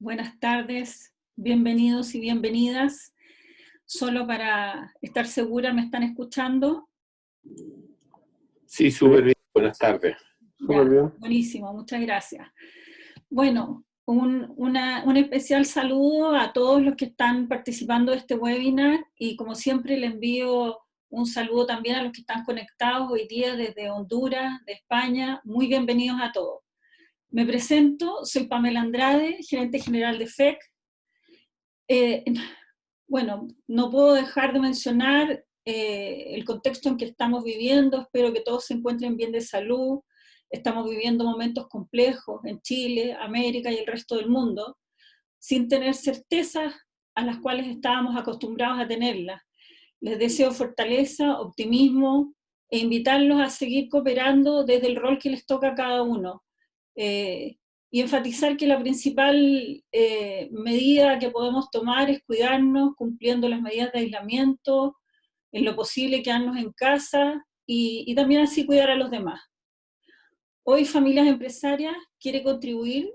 Buenas tardes, bienvenidos y bienvenidas. Solo para estar segura, ¿me están escuchando? Sí, súper bien. Buenas tardes. Súper bien. Buenísimo, muchas gracias. Bueno, un especial saludo a todos los que están participando de este webinar y como siempre le envío un saludo también a los que están conectados hoy día desde Honduras, de España. Muy bienvenidos a todos. Me presento, soy Pamela Andrade, gerente general de FEC. Bueno, no puedo dejar de mencionar el contexto en que estamos viviendo. Espero que todos se encuentren bien de salud. Estamos viviendo momentos complejos en Chile, América y el resto del mundo, sin tener certezas a las cuales estábamos acostumbrados a tenerlas. Les deseo fortaleza, optimismo e invitarlos a seguir cooperando desde el rol que les toca a cada uno. Y enfatizar que la principal medida que podemos tomar es cuidarnos, cumpliendo las medidas de aislamiento, en lo posible quedarnos en casa y también así cuidar a los demás. Hoy Familias Empresarias quiere contribuir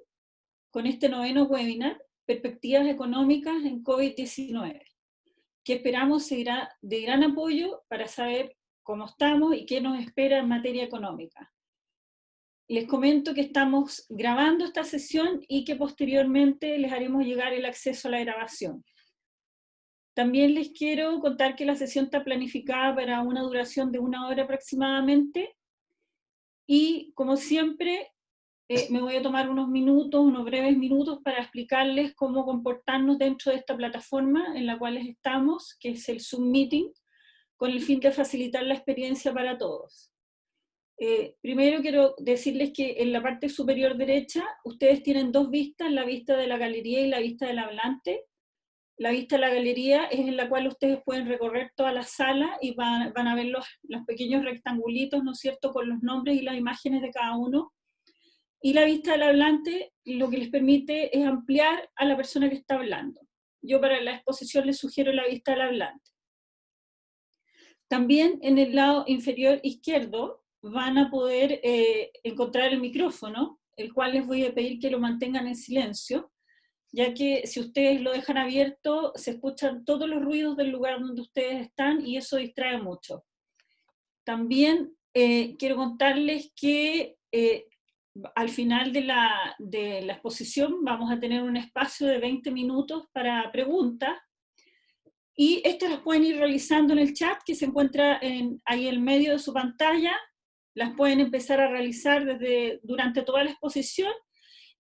con este noveno webinar, Perspectivas Económicas en COVID-19, que esperamos será de gran apoyo para saber cómo estamos y qué nos espera en materia económica. Les comento que estamos grabando esta sesión y que posteriormente les haremos llegar el acceso a la grabación. También les quiero contar que la sesión está planificada para una duración de 1 hora aproximadamente y, como siempre, me voy a tomar unos breves minutos para explicarles cómo comportarnos dentro de esta plataforma en la cual estamos, que es el Zoom Meeting, con el fin de facilitar la experiencia para todos. Primero quiero decirles que en la parte superior derecha ustedes tienen dos vistas, la vista de la galería y la vista del hablante. La vista de la galería es en la cual ustedes pueden recorrer toda la sala y van a ver los pequeños rectangulitos, ¿no es cierto?, con los nombres y las imágenes de cada uno. Y la vista del hablante lo que les permite es ampliar a la persona que está hablando. Yo para la exposición les sugiero la vista del hablante. También en el lado inferior izquierdo van a poder encontrar el micrófono, el cual les voy a pedir que lo mantengan en silencio, ya que si ustedes lo dejan abierto, se escuchan todos los ruidos del lugar donde ustedes están y eso distrae mucho. También quiero contarles que al final de la exposición vamos a tener un espacio de 20 minutos para preguntas, y estas las pueden ir realizando en el chat que se encuentra ahí en medio de su pantalla. Las pueden empezar a realizar durante toda la exposición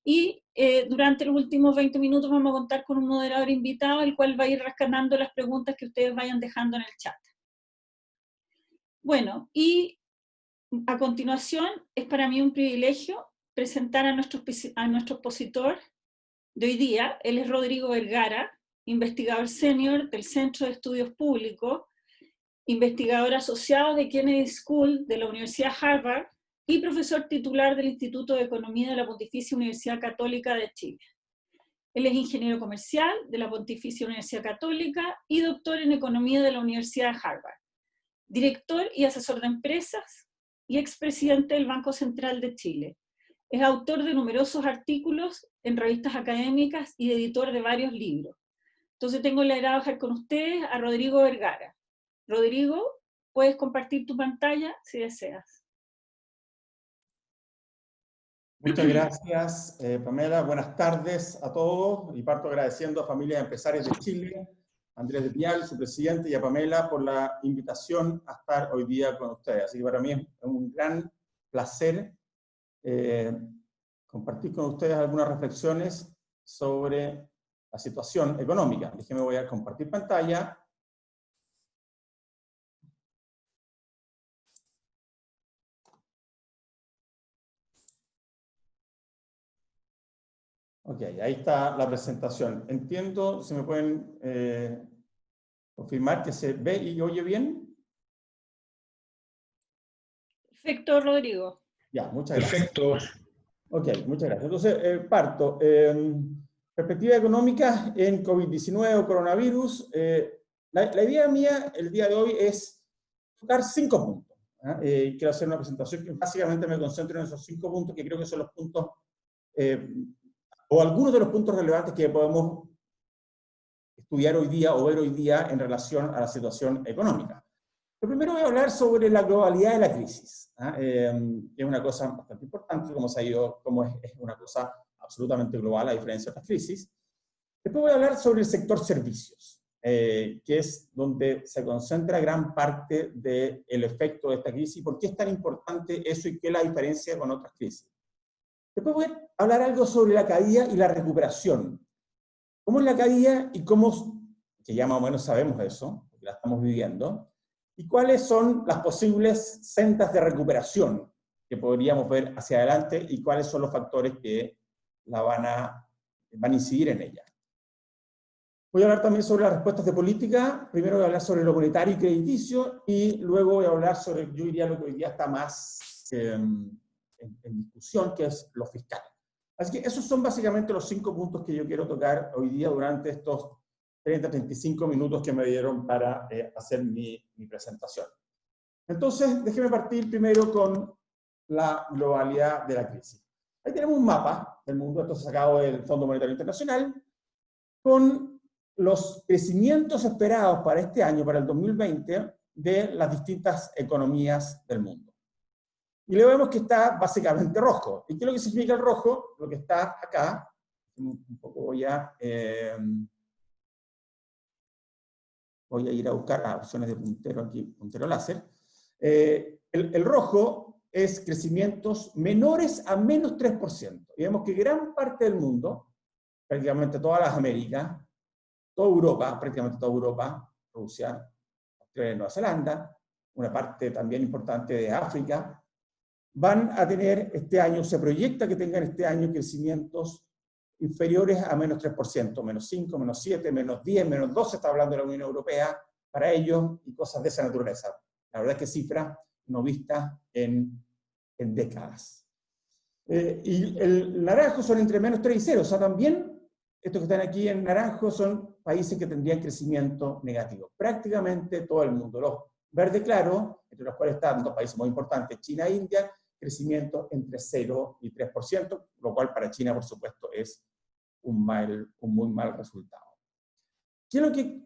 y durante los últimos 20 minutos vamos a contar con un moderador invitado, el cual va a ir rescatando las preguntas que ustedes vayan dejando en el chat. Bueno, y a continuación es para mí un privilegio presentar a nuestro expositor de hoy día. Él es Rodrigo Vergara, investigador senior del Centro de Estudios Públicos, investigador asociado de Kennedy School de la Universidad Harvard y profesor titular del Instituto de Economía de la Pontificia Universidad Católica de Chile. Él es ingeniero comercial de la Pontificia Universidad Católica y doctor en Economía de la Universidad Harvard, director y asesor de empresas y expresidente del Banco Central de Chile. Es autor de numerosos artículos en revistas académicas y editor de varios libros. Entonces tengo el agrado de dejar con ustedes a Rodrigo Vergara. Rodrigo, puedes compartir tu pantalla si deseas. Muchas gracias, Pamela. Buenas tardes a todos y parto agradeciendo a Familias Empresarias de Chile, a Andrés de Pial, su presidente, y a Pamela por la invitación a estar hoy día con ustedes. Así que para mí es un gran placer compartir con ustedes algunas reflexiones sobre la situación económica. Déjenme, voy a compartir pantalla. Ok, ahí está la presentación. Entiendo, si me pueden confirmar que se ve y oye bien. Perfecto, Rodrigo. Ya, muchas gracias. Perfecto. Ok, muchas gracias. Entonces, parto. Perspectiva económica en COVID-19 o coronavirus. La idea mía el día de hoy es tocar 5 puntos. Quiero hacer una presentación que básicamente me concentro en esos 5 puntos, que creo que son los puntos o algunos de los puntos relevantes que podemos estudiar hoy día o ver hoy día en relación a la situación económica. Lo primero voy a hablar sobre la globalidad de la crisis, que es una cosa bastante importante, como se ha ido, como es una cosa absolutamente global a diferencia de otras crisis. Después voy a hablar sobre el sector servicios, que es donde se concentra gran parte del efecto de esta crisis y por qué es tan importante eso y qué es la diferencia con otras crisis. Después voy a hablar algo sobre la caída y la recuperación. ¿Cómo es la caída y cómo, que ya más o menos sabemos eso, porque la estamos viviendo, y cuáles son las posibles sendas de recuperación que podríamos ver hacia adelante y cuáles son los factores que van a incidir en ella? Voy a hablar también sobre las respuestas de política. Primero voy a hablar sobre lo monetario y crediticio, y luego voy a hablar sobre, yo diría, lo que hoy día está más en discusión, que es lo fiscal. Así que esos son básicamente los 5 puntos que yo quiero tocar hoy día durante estos 30-35 minutos que me dieron para hacer mi presentación. Entonces, déjeme partir primero con la globalidad de la crisis. Ahí tenemos un mapa del mundo, esto sacado del Fondo Monetario Internacional, con los crecimientos esperados para este año, para el 2020, de las distintas economías del mundo. Y le vemos que está básicamente rojo. ¿Y qué es lo que significa el rojo? Lo que está acá, un poco voy a ir a buscar opciones de puntero aquí, puntero láser. El rojo es crecimientos menores a menos 3%. Y vemos que gran parte del mundo, prácticamente todas las Américas, toda Europa, prácticamente toda Europa, Rusia, Australia y Nueva Zelanda, una parte también importante de África, van a tener este año, se proyecta que tengan este año crecimientos inferiores a menos 3%, menos 5, menos 7, menos 10, menos 12, está hablando de la Unión Europea, para ellos, y cosas de esa naturaleza. La verdad es que cifras no vistas en décadas. Y el naranjo son entre menos 3 y 0, o sea, también estos que están aquí en naranjo son países que tendrían crecimiento negativo. Prácticamente todo el mundo. Los verde claro, entre los cuales están 2 países muy importantes, China e India, crecimiento entre 0 y 3%, lo cual para China, por supuesto, es un muy mal resultado. ¿Qué es lo que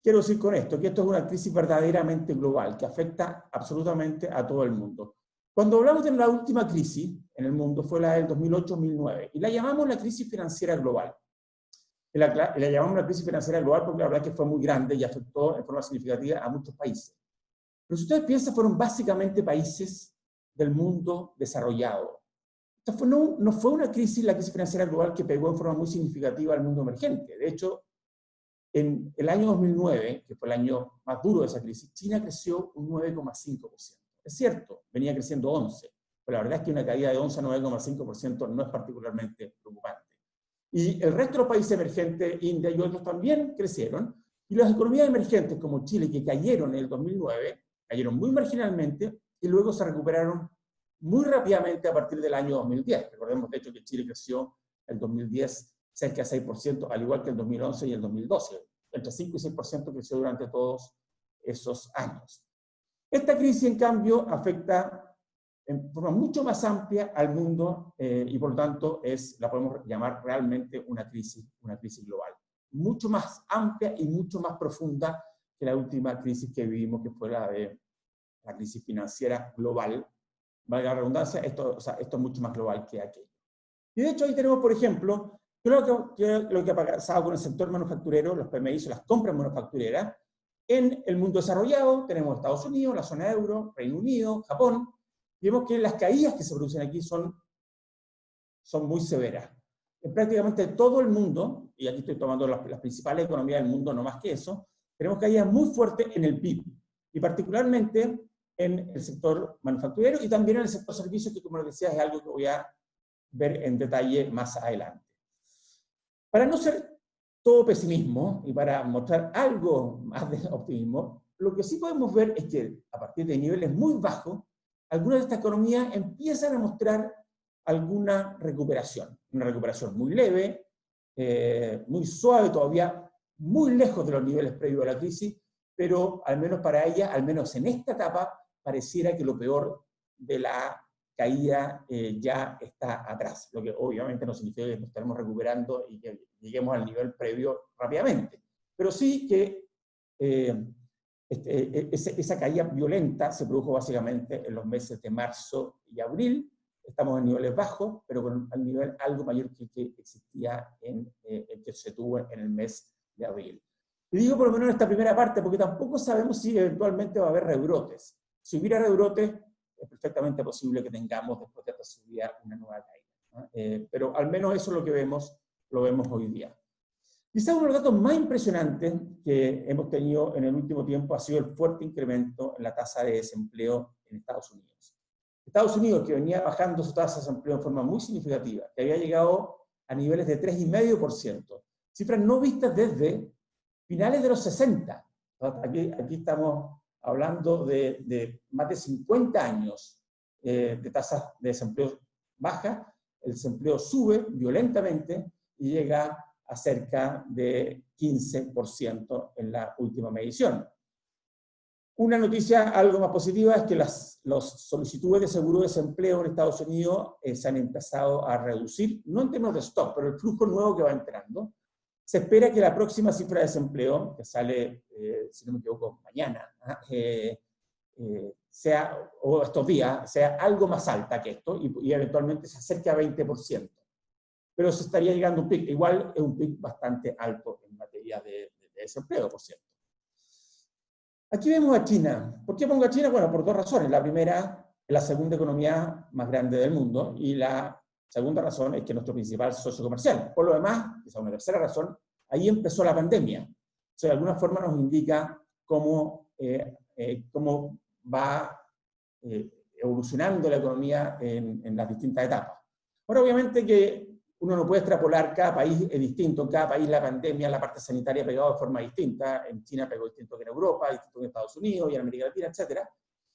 quiero decir con esto? Que esto es una crisis verdaderamente global, que afecta absolutamente a todo el mundo. Cuando hablamos de la última crisis en el mundo, fue la del 2008-2009, y la llamamos la crisis financiera global. La llamamos la crisis financiera global porque la verdad es que fue muy grande y afectó en forma significativa a muchos países. Pero si ustedes piensan, fueron básicamente países del mundo desarrollado. Esta no fue una crisis, la crisis financiera global, que pegó en forma muy significativa al mundo emergente. De hecho, en el año 2009, que fue el año más duro de esa crisis, China creció un 9,5%. Es cierto, venía creciendo 11%, pero la verdad es que una caída de 11 a 9,5% no es particularmente preocupante. Y el resto de los países emergentes, India y otros, también crecieron, y las economías emergentes como Chile, que cayeron en el 2009, cayeron muy marginalmente, y luego se recuperaron muy rápidamente a partir del año 2010. Recordemos, de hecho, que Chile creció en el 2010 cerca de 6%, al igual que el 2011 y el 2012. Entre 5 y 6% creció durante todos esos años. Esta crisis, en cambio, afecta en forma mucho más amplia al mundo y, por lo tanto, la podemos llamar realmente una crisis global. Mucho más amplia y mucho más profunda que la última crisis que vivimos, que fue la de la crisis financiera global. Valga la redundancia, esto es mucho más global que aquello. Y de hecho ahí tenemos, por ejemplo, lo que ha pasado con el sector manufacturero, los PMI, las compras manufactureras. En el mundo desarrollado tenemos Estados Unidos, la zona euro, Reino Unido, Japón. Y vemos que las caídas que se producen aquí son muy severas. En prácticamente todo el mundo, y aquí estoy tomando las principales economías del mundo, no más que eso, tenemos caídas muy fuertes en el PIB, y particularmente en el sector manufacturero y también en el sector servicios, que, como les decía, es algo que voy a ver en detalle más adelante. Para no ser todo pesimismo y para mostrar algo más de optimismo, lo que sí podemos ver es que a partir de niveles muy bajos, algunas de estas economías empiezan a mostrar alguna recuperación. Una recuperación muy leve, muy suave, todavía muy lejos de los niveles previos a la crisis, pero al menos para ella, al menos en esta etapa, pareciera que lo peor de la caída ya está atrás, lo que obviamente no significa que nos estaremos recuperando y que lleguemos al nivel previo rápidamente, pero sí que esa caída violenta se produjo básicamente en los meses de marzo y abril. Estamos en niveles bajos, pero con un nivel algo mayor que existía que se tuvo en el mes de abril. Y digo por lo menos en esta primera parte, porque tampoco sabemos si eventualmente va a haber rebrotes. Si hubiera rebrotes, es perfectamente posible que tengamos después de esta subida una nueva caída, ¿no? Pero al menos eso es lo que lo vemos hoy día. Quizás uno de los datos más impresionantes que hemos tenido en el último tiempo ha sido el fuerte incremento en la tasa de desempleo en Estados Unidos. Estados Unidos, que venía bajando su tasa de desempleo de forma muy significativa, que había llegado a niveles de 3,5%, cifras no vistas desde finales de los 60. Aquí estamos hablando de más de 50 años de tasas de desempleo baja. El desempleo sube violentamente y llega a cerca de 15% en la última medición. Una noticia algo más positiva es que las solicitudes de seguro de desempleo en Estados Unidos se han empezado a reducir, no en términos de stock, pero el flujo nuevo que va entrando. Se espera que la próxima cifra de desempleo, que sale, si no me equivoco, mañana, o estos días, sea algo más alta que esto y eventualmente se acerque a 20%. Pero se estaría llegando a un pic, igual es un pic bastante alto en materia de desempleo, por cierto. Aquí vemos a China. ¿Por qué pongo a China? Bueno, por dos razones. La primera, es la segunda economía más grande del mundo, y la segunda razón es que es nuestro principal socio comercial. Por lo demás, quizá una tercera razón, ahí empezó la pandemia. O sea, de alguna forma nos indica cómo va evolucionando la economía en las distintas etapas. Ahora, obviamente que uno no puede extrapolar, cada país es distinto, en cada país la pandemia, la parte sanitaria ha pegado de forma distinta, en China pegó distinto que en Europa, distinto que en Estados Unidos y en América Latina, etc.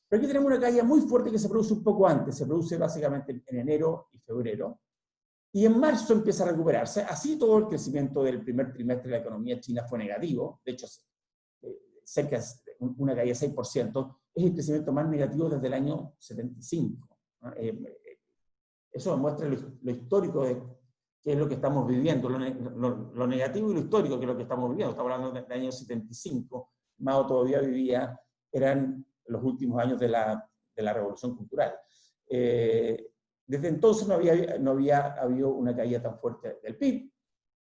Pero aquí tenemos una caída muy fuerte que se produce un poco antes, se produce básicamente en enero y febrero, y en marzo empieza a recuperarse. Así todo el crecimiento del primer trimestre de la economía china fue negativo, de hecho cerca de una caída de 6%, es el crecimiento más negativo desde el año 75. Eso demuestra lo histórico de qué es lo que estamos viviendo, lo negativo y lo histórico que es lo que estamos viviendo. Estamos hablando del año 75, Mao todavía vivía, eran los últimos años de la Revolución Cultural. Desde entonces no había habido una caída tan fuerte del PIB.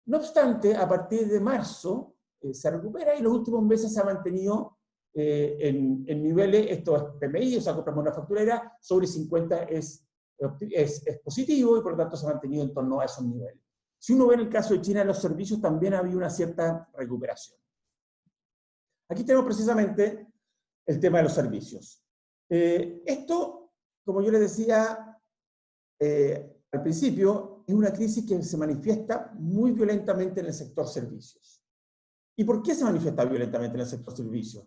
No obstante, a partir de marzo se recupera y los últimos meses se ha mantenido en niveles, esto es PMI, o sea, compra manufacturera, sobre 50 es positivo y por lo tanto se ha mantenido en torno a esos niveles. Si uno ve en el caso de China, en los servicios también ha habido una cierta recuperación. Aquí tenemos precisamente el tema de los servicios. Esto, como yo les decía al principio, es una crisis que se manifiesta muy violentamente en el sector servicios. ¿Y por qué se manifiesta violentamente en el sector servicios?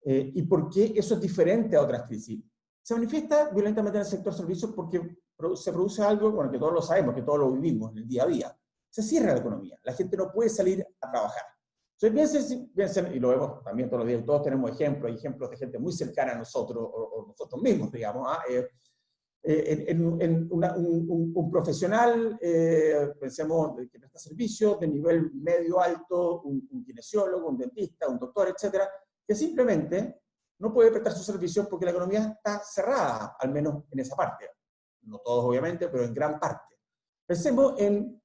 ¿Y por qué eso es diferente a otras crisis? Se manifiesta violentamente en el sector servicios porque se produce algo, bueno, que todos lo sabemos, que todos lo vivimos en el día a día. Se cierra la economía, la gente no puede salir a trabajar. Entonces, piensen, y lo vemos también todos los días, todos tenemos ejemplos de gente muy cercana a nosotros, o nosotros mismos, digamos, un profesional, pensemos, que presta servicios de nivel medio alto, un kinesiólogo, un dentista, un doctor, etcétera, que simplemente no puede prestar sus servicios porque la economía está cerrada, al menos en esa parte. No todos, obviamente, pero en gran parte. Pensemos en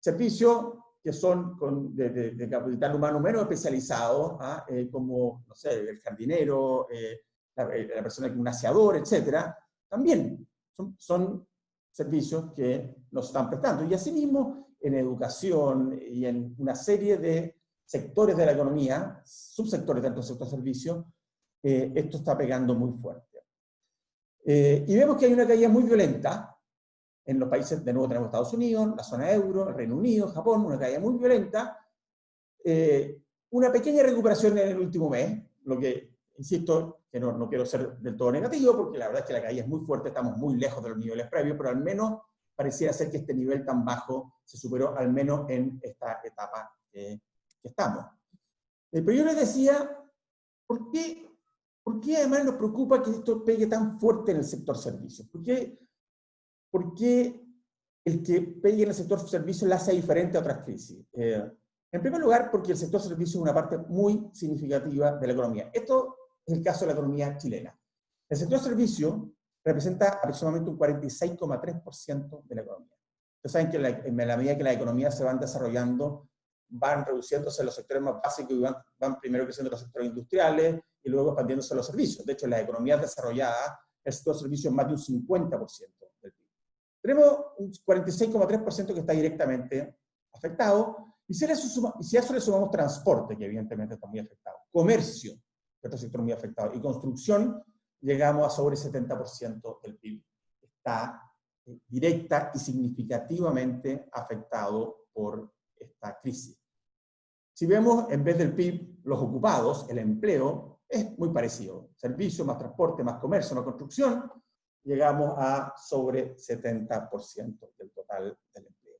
servicios que son de capital humano menos especializado, como, no sé, el jardinero, la persona que es un aseador, etcétera. También son servicios que nos están prestando. Y asimismo, en educación y en una serie de sectores de la economía, subsectores dentro del sector servicios, esto está pegando muy fuerte. Y vemos que hay una caída muy violenta en los países, de nuevo tenemos Estados Unidos, la zona euro, el Reino Unido, Japón, una caída muy violenta. Una pequeña recuperación en el último mes, lo que, insisto, que no quiero ser del todo negativo, porque la verdad es que la caída es muy fuerte, estamos muy lejos de los niveles previos, pero al menos pareciera ser que este nivel tan bajo se superó, al menos en esta etapa que estamos. Pero yo les decía, ¿por qué ¿Por qué además nos preocupa que esto pegue tan fuerte en el sector servicios? ¿Por qué el que pegue en el sector servicios la hace diferente a otras crisis? En primer lugar, porque el sector servicios es una parte muy significativa de la economía. Esto es el caso de la economía chilena. El sector servicios representa aproximadamente un 46,3% de la economía. Ustedes saben que en la medida que las economías se van desarrollando, van reduciéndose los sectores más básicos y van primero creciendo los sectores industriales y luego expandiéndose los servicios. De hecho, en las economías desarrolladas, el sector servicios es más de un 50% del PIB. Tenemos un 46,3% que está directamente afectado, y si a eso le sumamos transporte, que evidentemente está muy afectado, comercio, que es otro sector muy afectado, y construcción, llegamos a sobre el 70% del PIB. Está directa y significativamente afectado por esta crisis. Si vemos, en vez del PIB, los ocupados, el empleo, es muy parecido. Servicio, más transporte, más comercio, más construcción, llegamos a sobre 70% del total del empleo.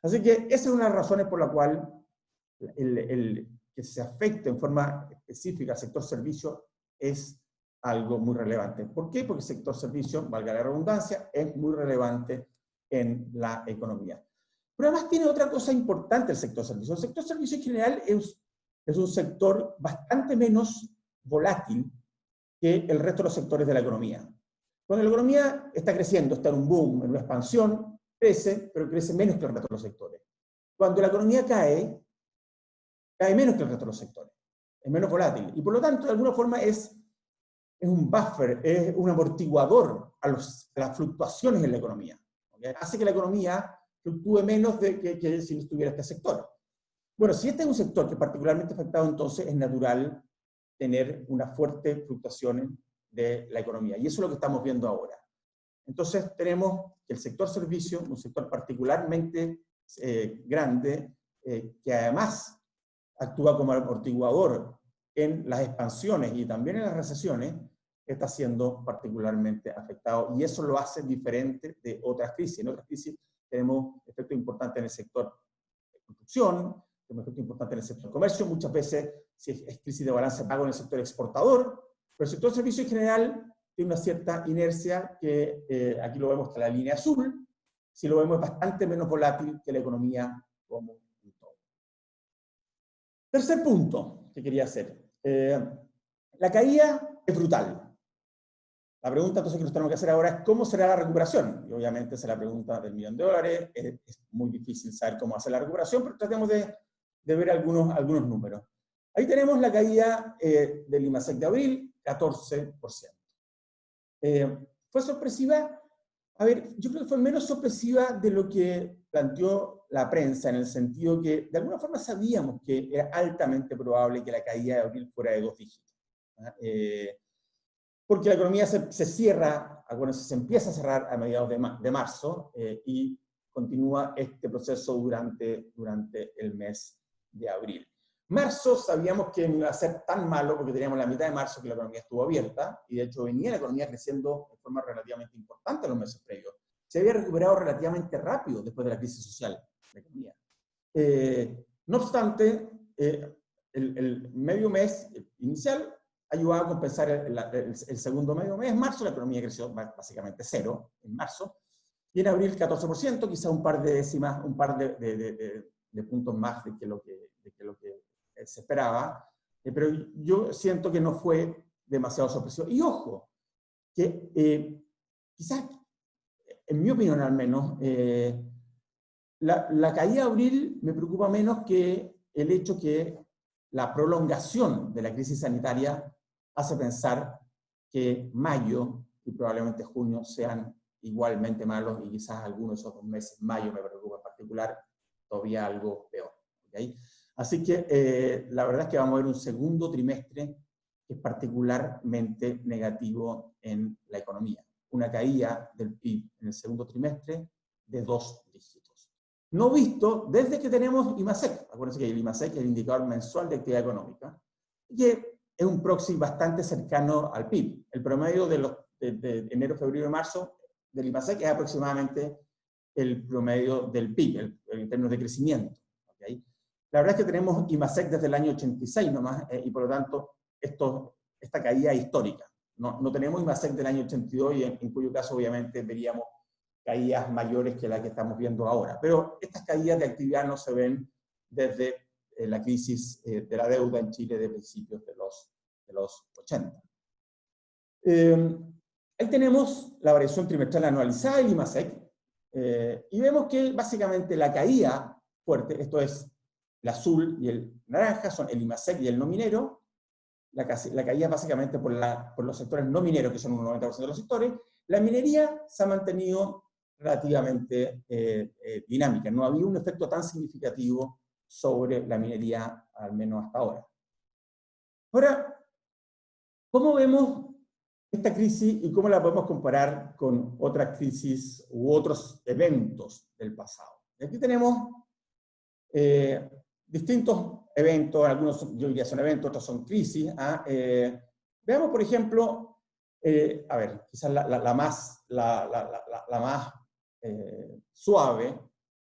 Así que esa es una de las razones por la cual que se afecte en forma específica al sector servicio es algo muy relevante. ¿Por qué? Porque el sector servicio, valga la redundancia, es muy relevante en la economía. Pero además tiene otra cosa importante el sector servicio. El sector servicio en general es un sector bastante menos volátil que el resto de los sectores de la economía. Cuando la economía está creciendo, está en un boom, en una expansión, crece, pero crece menos que el resto de los sectores. Cuando la economía cae menos que el resto de los sectores. Es menos volátil. Y por lo tanto, de alguna forma es un buffer, es un amortiguador a las fluctuaciones en la economía. ¿Okay? Hace que la economía fluctúe menos que si no estuviera este sector. Bueno, si este es un sector que es particularmente afectado, entonces es natural tener una fuerte fluctuación de la economía. Y eso es lo que estamos viendo ahora. Entonces tenemos que el sector servicio, un sector particularmente grande, que además actúa como amortiguador en las expansiones y también en las recesiones, está siendo particularmente afectado. Y eso lo hace diferente de otras crisis. En otras crisis tenemos efectos importantes en el sector de construcción, tenemos efectos importantes en el sector de comercio, muchas veces si es crisis de balance de pago en el sector exportador, pero el sector de servicio en general tiene una cierta inercia que aquí lo vemos en la línea azul, si lo vemos es bastante menos volátil que la economía como un todo. Tercer punto que quería hacer. La caída es brutal. La pregunta entonces que nos tenemos que hacer ahora es ¿cómo será la recuperación? Y obviamente esa es la pregunta del $1.000.000. Es muy difícil saber cómo hacer la recuperación, pero tratemos de ver algunos números. Ahí tenemos la caída del IMASEC de abril, 14%. ¿Fue sorpresiva? A ver, yo creo que fue menos sorpresiva de lo que planteó la prensa, en el sentido que de alguna forma sabíamos que era altamente probable que la caída de abril fuera de 2 dígitos. Porque la economía se cierra, acuérdense, se empieza a cerrar a mediados de marzo y continúa este proceso durante el mes de abril. Marzo sabíamos que no iba a ser tan malo porque teníamos la mitad de marzo que la economía estuvo abierta y de hecho venía la economía creciendo de forma relativamente importante en los meses previos. Se había recuperado relativamente rápido después de la crisis social de la economía. No obstante, el medio mes inicial ayudaba a compensar el segundo medio mes. En marzo la economía creció básicamente 0 en marzo y en abril 14%, quizá un par de décimas, un par de puntos más de lo que se esperaba, pero yo siento que no fue demasiado sorpresivo. Y ojo, que quizás, en mi opinión al menos, la caída de abril me preocupa menos que el hecho que la prolongación de la crisis sanitaria hace pensar que mayo y probablemente junio sean igualmente malos y quizás algunos de esos 2 meses, mayo me preocupa en particular, todavía algo peor. ¿Okay? Así que la verdad es que vamos a ver un segundo trimestre que es particularmente negativo en la economía. Una caída del PIB en el segundo trimestre de 2 dígitos. No visto desde que tenemos IMASEC. Acuérdense que el IMASEC es el indicador mensual de actividad económica, que es un proxy bastante cercano al PIB. El promedio de enero, febrero y marzo del IMASEC es aproximadamente el promedio del PIB, en términos de crecimiento. ¿Okay? La verdad es que tenemos IMASEC desde el año 86 nomás, y por lo tanto estos esta caída histórica. No tenemos IMASEC del año 82, y en cuyo caso obviamente veríamos caídas mayores que las que estamos viendo ahora. Pero estas caídas de actividad no se ven desde la crisis de la deuda en Chile de principios de los 80. Ahí tenemos la variación trimestral anualizada del IMASEC, y vemos que básicamente la caída fuerte, esto es el azul y el naranja, son el IMASEC y el no minero. La caída es básicamente por los sectores no mineros, que son un 90% de los sectores. La minería se ha mantenido relativamente dinámica. No había un efecto tan significativo sobre la minería, al menos hasta ahora. Ahora, ¿cómo vemos esta crisis y cómo la podemos comparar con otras crisis u otros eventos del pasado? Y aquí tenemos distintos eventos, algunos yo diría son eventos, otros son crisis. Veamos, por ejemplo, a ver, quizás la más suave.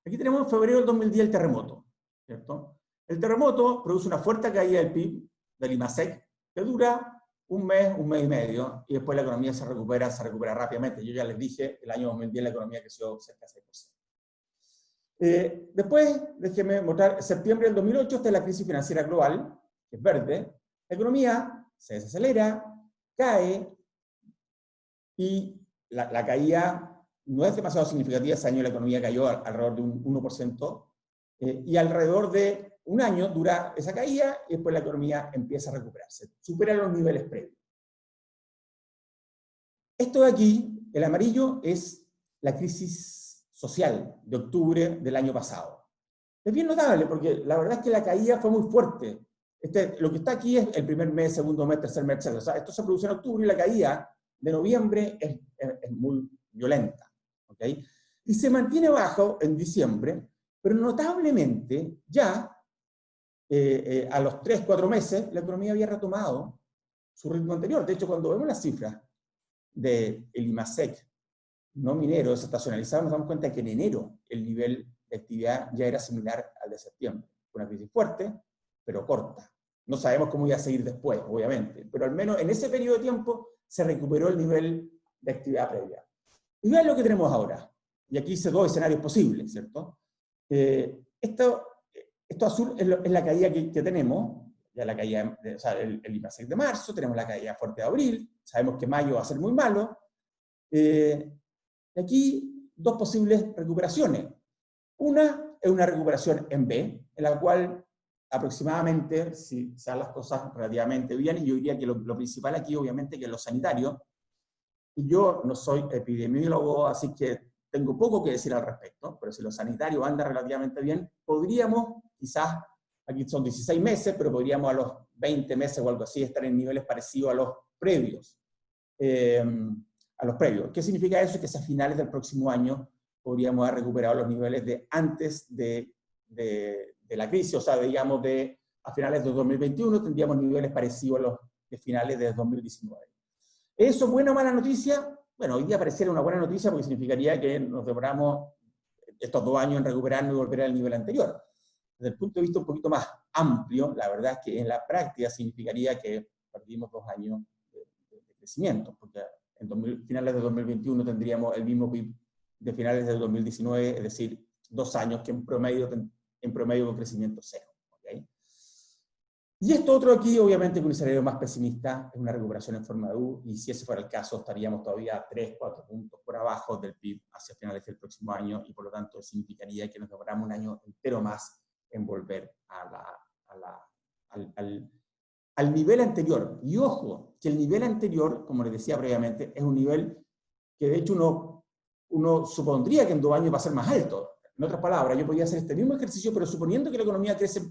Aquí tenemos en febrero del 2010 el terremoto, ¿cierto? El terremoto produce una fuerte caída del PIB, del IMASEC, que dura un mes y medio, y después la economía se recupera rápidamente. Yo ya les dije, el año 2010 la economía creció cerca de 6%. Después, déjenme mostrar, septiembre del 2008, esta es la crisis financiera global, que es verde. La economía se desacelera, cae, y la caída no es demasiado significativa. Ese año la economía cayó alrededor de un 1%, y alrededor de un año dura esa caída, y después la economía empieza a recuperarse, supera los niveles previos. Esto de aquí, el amarillo, es la crisis social de octubre del año pasado. Es bien notable, porque la verdad es que la caída fue muy fuerte. Lo que está aquí es el primer mes, segundo mes, tercer mes, etc. O sea, esto se produjo en octubre, y la caída de noviembre es muy violenta, ¿okay? Y se mantiene bajo en diciembre, pero notablemente ya a los 3-4 meses la economía había retomado su ritmo anterior. De hecho, cuando vemos las cifras del IMASEC no minero desestacionalizado, nos damos cuenta que en enero el nivel de actividad ya era similar al de septiembre. Una crisis fuerte, pero corta. No sabemos cómo iba a seguir después, obviamente, pero al menos en ese periodo de tiempo se recuperó el nivel de actividad previa. Y vean lo que tenemos ahora. Y aquí hice dos escenarios posibles, ¿cierto? Esto azul es la caída que tenemos, ya la caída, o sea, el IMASEC de marzo, tenemos la caída fuerte de abril, sabemos que mayo va a ser muy malo. Aquí dos posibles recuperaciones. Una es una recuperación en B, en la cual aproximadamente, si se dan las cosas relativamente bien, y yo diría que lo principal aquí, obviamente, que es lo sanitario, y yo no soy epidemiólogo, así que tengo poco que decir al respecto, pero si lo sanitario anda relativamente bien, podríamos, quizás, aquí son 16 meses, pero podríamos a los 20 meses o algo así estar en niveles parecidos a los previos. ¿Qué significa eso? Que a finales del próximo año podríamos haber recuperado los niveles de antes de la crisis, o sea, digamos, a finales de 2021 tendríamos niveles parecidos a los de finales de 2019. ¿Eso es buena o mala noticia? Bueno, hoy día pareciera una buena noticia porque significaría que nos demoramos estos 2 años en recuperarnos y volver al nivel anterior. Desde el punto de vista un poquito más amplio, la verdad es que en la práctica significaría que perdimos 2 años de crecimiento, porque en finales de 2021 tendríamos el mismo PIB de finales del 2019, es decir, 2 años que en promedio con crecimiento cero. ¿Okay? Y esto otro aquí, obviamente, con un escenario más pesimista, es una recuperación en forma de U, y si ese fuera el caso, estaríamos todavía 3-4 puntos por abajo del PIB hacia finales del próximo año, y por lo tanto significaría que nos demoramos un año entero más en volver al nivel anterior. Y ojo, que el nivel anterior, como les decía previamente, es un nivel que de hecho uno supondría que en 2 años va a ser más alto. En otras palabras, yo podría hacer este mismo ejercicio, pero suponiendo que la economía crece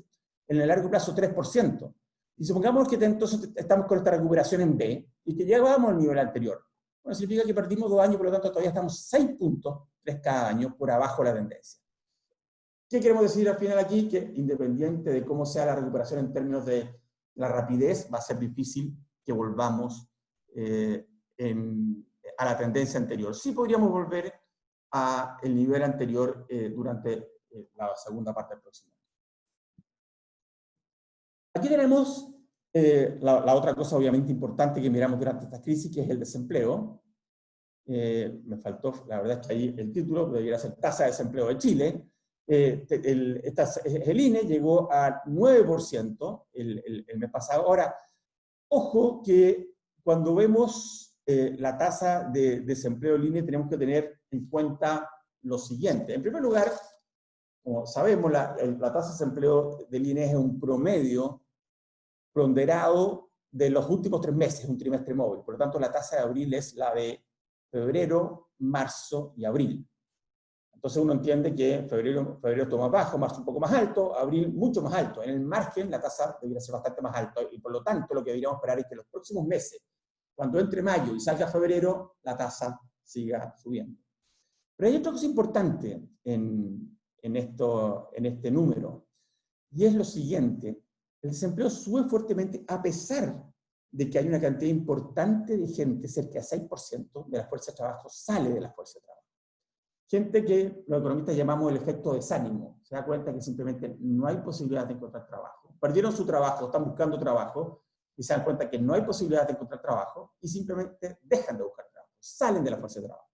en el largo plazo 3%. Y supongamos que entonces estamos con esta recuperación en B, y que ya vamos al nivel anterior. Bueno, significa que perdimos 2 años, por lo tanto todavía estamos 6 puntos, 3 cada año, por abajo de la tendencia. ¿Qué queremos decir al final aquí? Que independiente de cómo sea la recuperación en términos de la rapidez, va a ser difícil que volvamos a la tendencia anterior. Sí podríamos volver al nivel anterior durante la segunda parte del próximo año. Aquí tenemos La otra cosa obviamente importante que miramos durante esta crisis, que es el desempleo. Me faltó, la verdad es que ahí el título debería ser tasa de desempleo de Chile. El INE llegó a 9% el mes pasado. Ahora, ojo que cuando vemos la tasa de desempleo del INE tenemos que tener en cuenta lo siguiente. En primer lugar, como sabemos, la tasa de desempleo del INE es un promedio ponderado de los últimos 3 meses, un trimestre móvil. Por lo tanto, la tasa de abril es la de febrero, marzo y abril. Entonces uno entiende que febrero está más bajo, marzo un poco más alto, abril mucho más alto. En el margen la tasa debería ser bastante más alta y por lo tanto lo que deberíamos esperar es que los próximos meses, cuando entre mayo y salga febrero, la tasa siga subiendo. Pero hay otra cosa importante en este número, y es lo siguiente: el desempleo sube fuertemente a pesar de que hay una cantidad importante de gente, cerca de 6% de la fuerza de trabajo sale de la fuerza de trabajo. Gente que los economistas llamamos el efecto desánimo. Se da cuenta que simplemente no hay posibilidad de encontrar trabajo. Perdieron su trabajo, están buscando trabajo, y se dan cuenta que no hay posibilidad de encontrar trabajo, y simplemente dejan de buscar trabajo, salen de la fuerza de trabajo.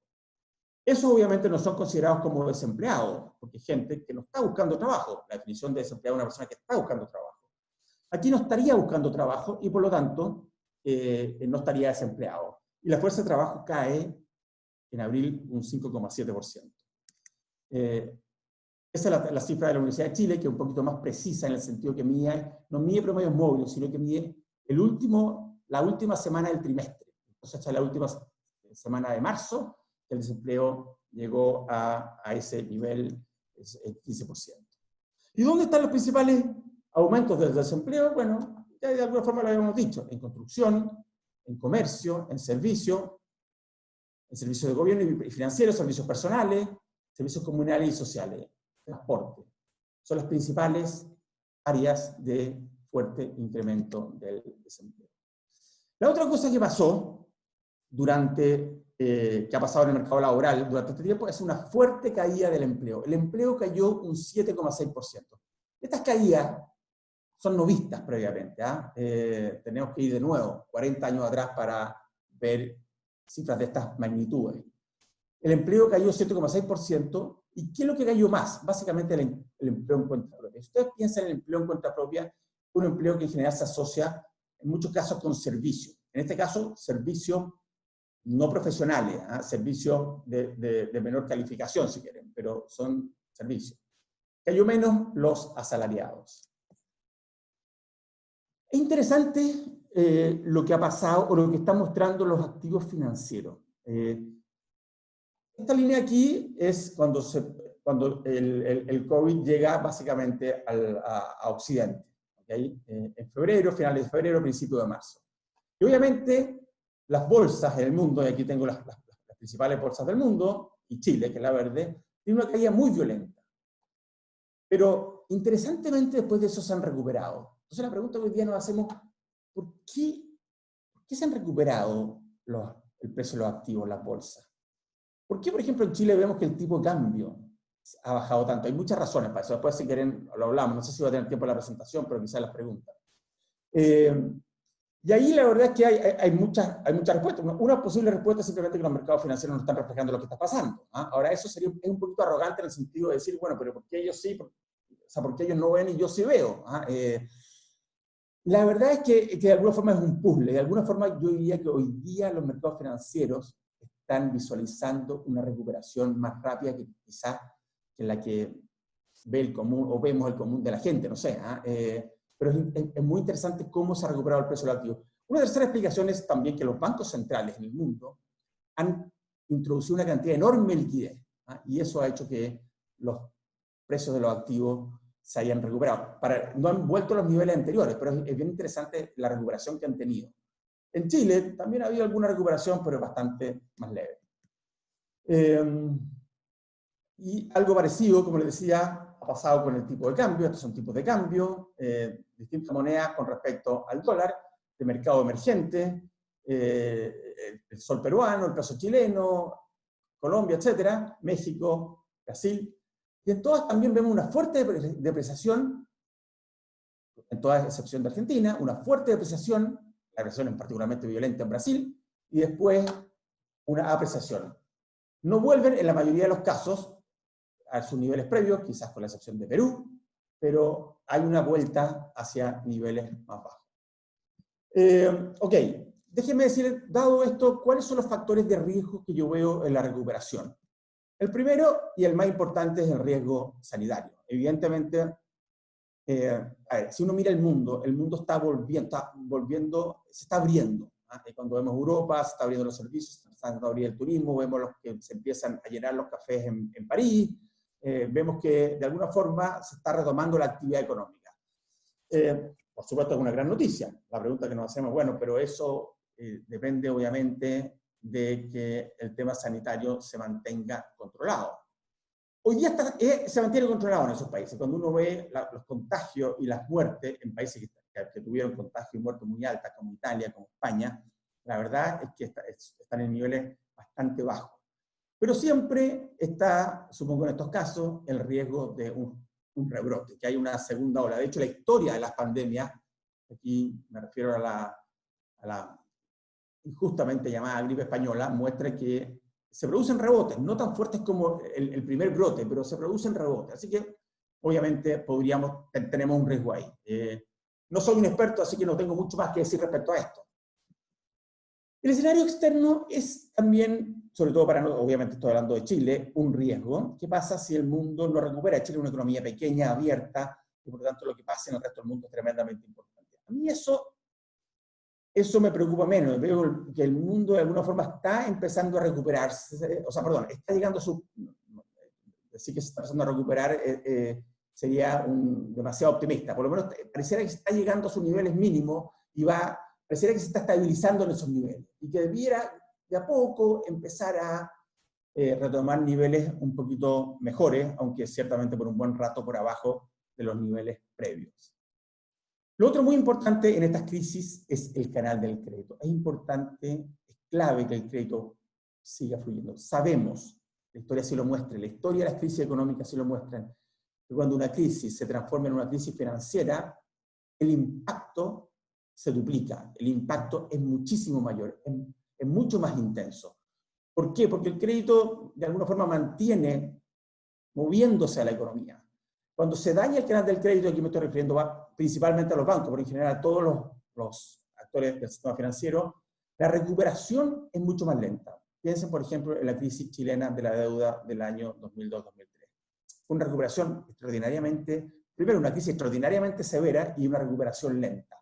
Eso obviamente no son considerados como desempleados, porque hay gente que no está buscando trabajo. La definición de desempleado es una persona que está buscando trabajo. Aquí no estaría buscando trabajo y por lo tanto no estaría desempleado. Y la fuerza de trabajo cae en abril un 5,7%. Esa es la cifra de la Universidad de Chile, que es un poquito más precisa en el sentido que no mide promedios móviles, sino que mide la última semana del trimestre. Entonces, hasta la última semana de marzo, el desempleo llegó a ese nivel, el 15%. ¿Y dónde están los principales aumentos del desempleo? Bueno, ya de alguna forma lo habíamos dicho: en construcción, en comercio, en servicios de gobierno y financieros, servicios personales, servicios comunales y sociales, transporte. Son las principales áreas de fuerte incremento del desempleo. La otra cosa que pasó que ha pasado en el mercado laboral durante este tiempo es una fuerte caída del empleo. El empleo cayó un 7,6%. Estas caídas son no vistas previamente. Tenemos que ir de nuevo 40 años atrás para ver cifras de estas magnitudes. El empleo cayó 7,6%. ¿Y qué es lo que cayó más? Básicamente el empleo en cuenta propia. Si ustedes piensan en el empleo en cuenta propia, un empleo que en general se asocia en muchos casos con servicios. En este caso, servicios no profesionales, servicios de menor calificación, si quieren, pero son servicios. Cayó menos los asalariados. Es interesante lo que ha pasado o lo que están mostrando los activos financieros. Esta línea aquí es cuando el COVID llega básicamente a Occidente, ¿okay? En febrero, finales de febrero, principio de marzo. Y obviamente las bolsas en el mundo, y aquí tengo las principales bolsas del mundo, y Chile, que es la verde, tiene una caída muy violenta. Pero interesantemente después de eso se han recuperado. Entonces la pregunta que hoy día nos hacemos: ¿por qué se han recuperado el precio de los activos, las bolsas? ¿Por qué, por ejemplo, en Chile vemos que el tipo de cambio ha bajado tanto? Hay muchas razones para eso. Después, si quieren, lo hablamos. No sé si va a tener tiempo en la presentación, pero quizás las preguntas. Y ahí la verdad es que hay muchas respuestas. Una posible respuesta es simplemente que los mercados financieros no están reflejando lo que está pasando. Ahora, eso es un poquito arrogante en el sentido de decir, bueno, pero ¿por qué ellos sí? ¿Por qué ellos no ven y yo sí veo? La verdad es que de alguna forma es un puzzle. De alguna forma yo diría que hoy día los mercados financieros están visualizando una recuperación más rápida que quizás que la que ve el común, o vemos el común de la gente, no sé. Pero es muy interesante cómo se ha recuperado el precio del activo. Una tercera explicación es también que los bancos centrales en el mundo han introducido una cantidad enorme de liquidez, y eso ha hecho que los precios de los activos se hayan recuperado. No han vuelto a los niveles anteriores, pero es bien interesante la recuperación que han tenido. En Chile también ha habido alguna recuperación, pero bastante más leve. Y algo parecido, como les decía, ha pasado con el tipo de cambio. Estos son tipos de cambio, distintas monedas con respecto al dólar, de mercado emergente, el sol peruano, el peso chileno, Colombia, etcétera, México, Brasil. Y en todas también vemos una fuerte depreciación en toda excepción de Argentina, una fuerte depreciación, la depreciación es particularmente violenta en Brasil, y después una apreciación. No vuelven en la mayoría de los casos a sus niveles previos, quizás con la excepción de Perú, pero hay una vuelta hacia niveles más bajos. Ok, déjenme decir, dado esto, ¿cuáles son los factores de riesgo que yo veo en la recuperación? El primero y el más importante es el riesgo sanitario. Evidentemente, a ver, si uno mira el mundo está volviendo, se está abriendo. Y cuando vemos Europa, se está abriendo los servicios, se está abriendo el turismo, vemos los que se empiezan a llenar los cafés en París, vemos que de alguna forma se está retomando la actividad económica. Por supuesto es una gran noticia. La pregunta que nos hacemos, bueno, pero eso depende obviamente de que el tema sanitario se mantenga controlado. Hoy día se mantiene controlado en esos países. Cuando uno ve los contagios y las muertes en países que tuvieron contagios y muertes muy altas, como Italia, como España, la verdad es que están en niveles bastante bajos. Pero siempre está, supongo en estos casos, el riesgo de un rebrote, que hay una segunda ola. De hecho, la historia de las pandemias, aquí me refiero a la injustamente llamada gripe española, muestra que se producen rebotes, no tan fuertes como el primer brote, pero se producen rebotes. Así que, obviamente, tenemos un riesgo ahí. No soy un experto, así que no tengo mucho más que decir respecto a esto. El escenario externo es también, sobre todo para nosotros, obviamente estoy hablando de Chile, un riesgo. ¿Qué pasa si el mundo no recupera? Chile es una economía pequeña, abierta, y por lo tanto lo que pasa en el resto del mundo es tremendamente importante. A mí eso me preocupa menos. Veo que el mundo de alguna forma está empezando a recuperarse, o sea, perdón, está llegando a su... Decir que se está empezando a recuperar sería demasiado optimista. Por lo menos pareciera que está llegando a sus niveles mínimos y pareciera que se está estabilizando en esos niveles. Y que debiera de a poco empezar a retomar niveles un poquito mejores, aunque ciertamente por un buen rato por abajo de los niveles previos. Lo otro muy importante en estas crisis es el canal del crédito. Es importante, es clave que el crédito siga fluyendo. Sabemos, la historia sí lo muestra, la historia de las crisis económicas sí lo muestran, que cuando una crisis se transforma en una crisis financiera, el impacto se duplica, el impacto es muchísimo mayor, es mucho más intenso. ¿Por qué? Porque el crédito de alguna forma mantiene moviéndose a la economía. Cuando se daña el canal del crédito, aquí me estoy refiriendo principalmente a los bancos, pero en general a todos los actores del sistema financiero, la recuperación es mucho más lenta. Piensen, por ejemplo, en la crisis chilena de la deuda del año 2002-2003. Fue una recuperación primero una crisis extraordinariamente severa y una recuperación lenta.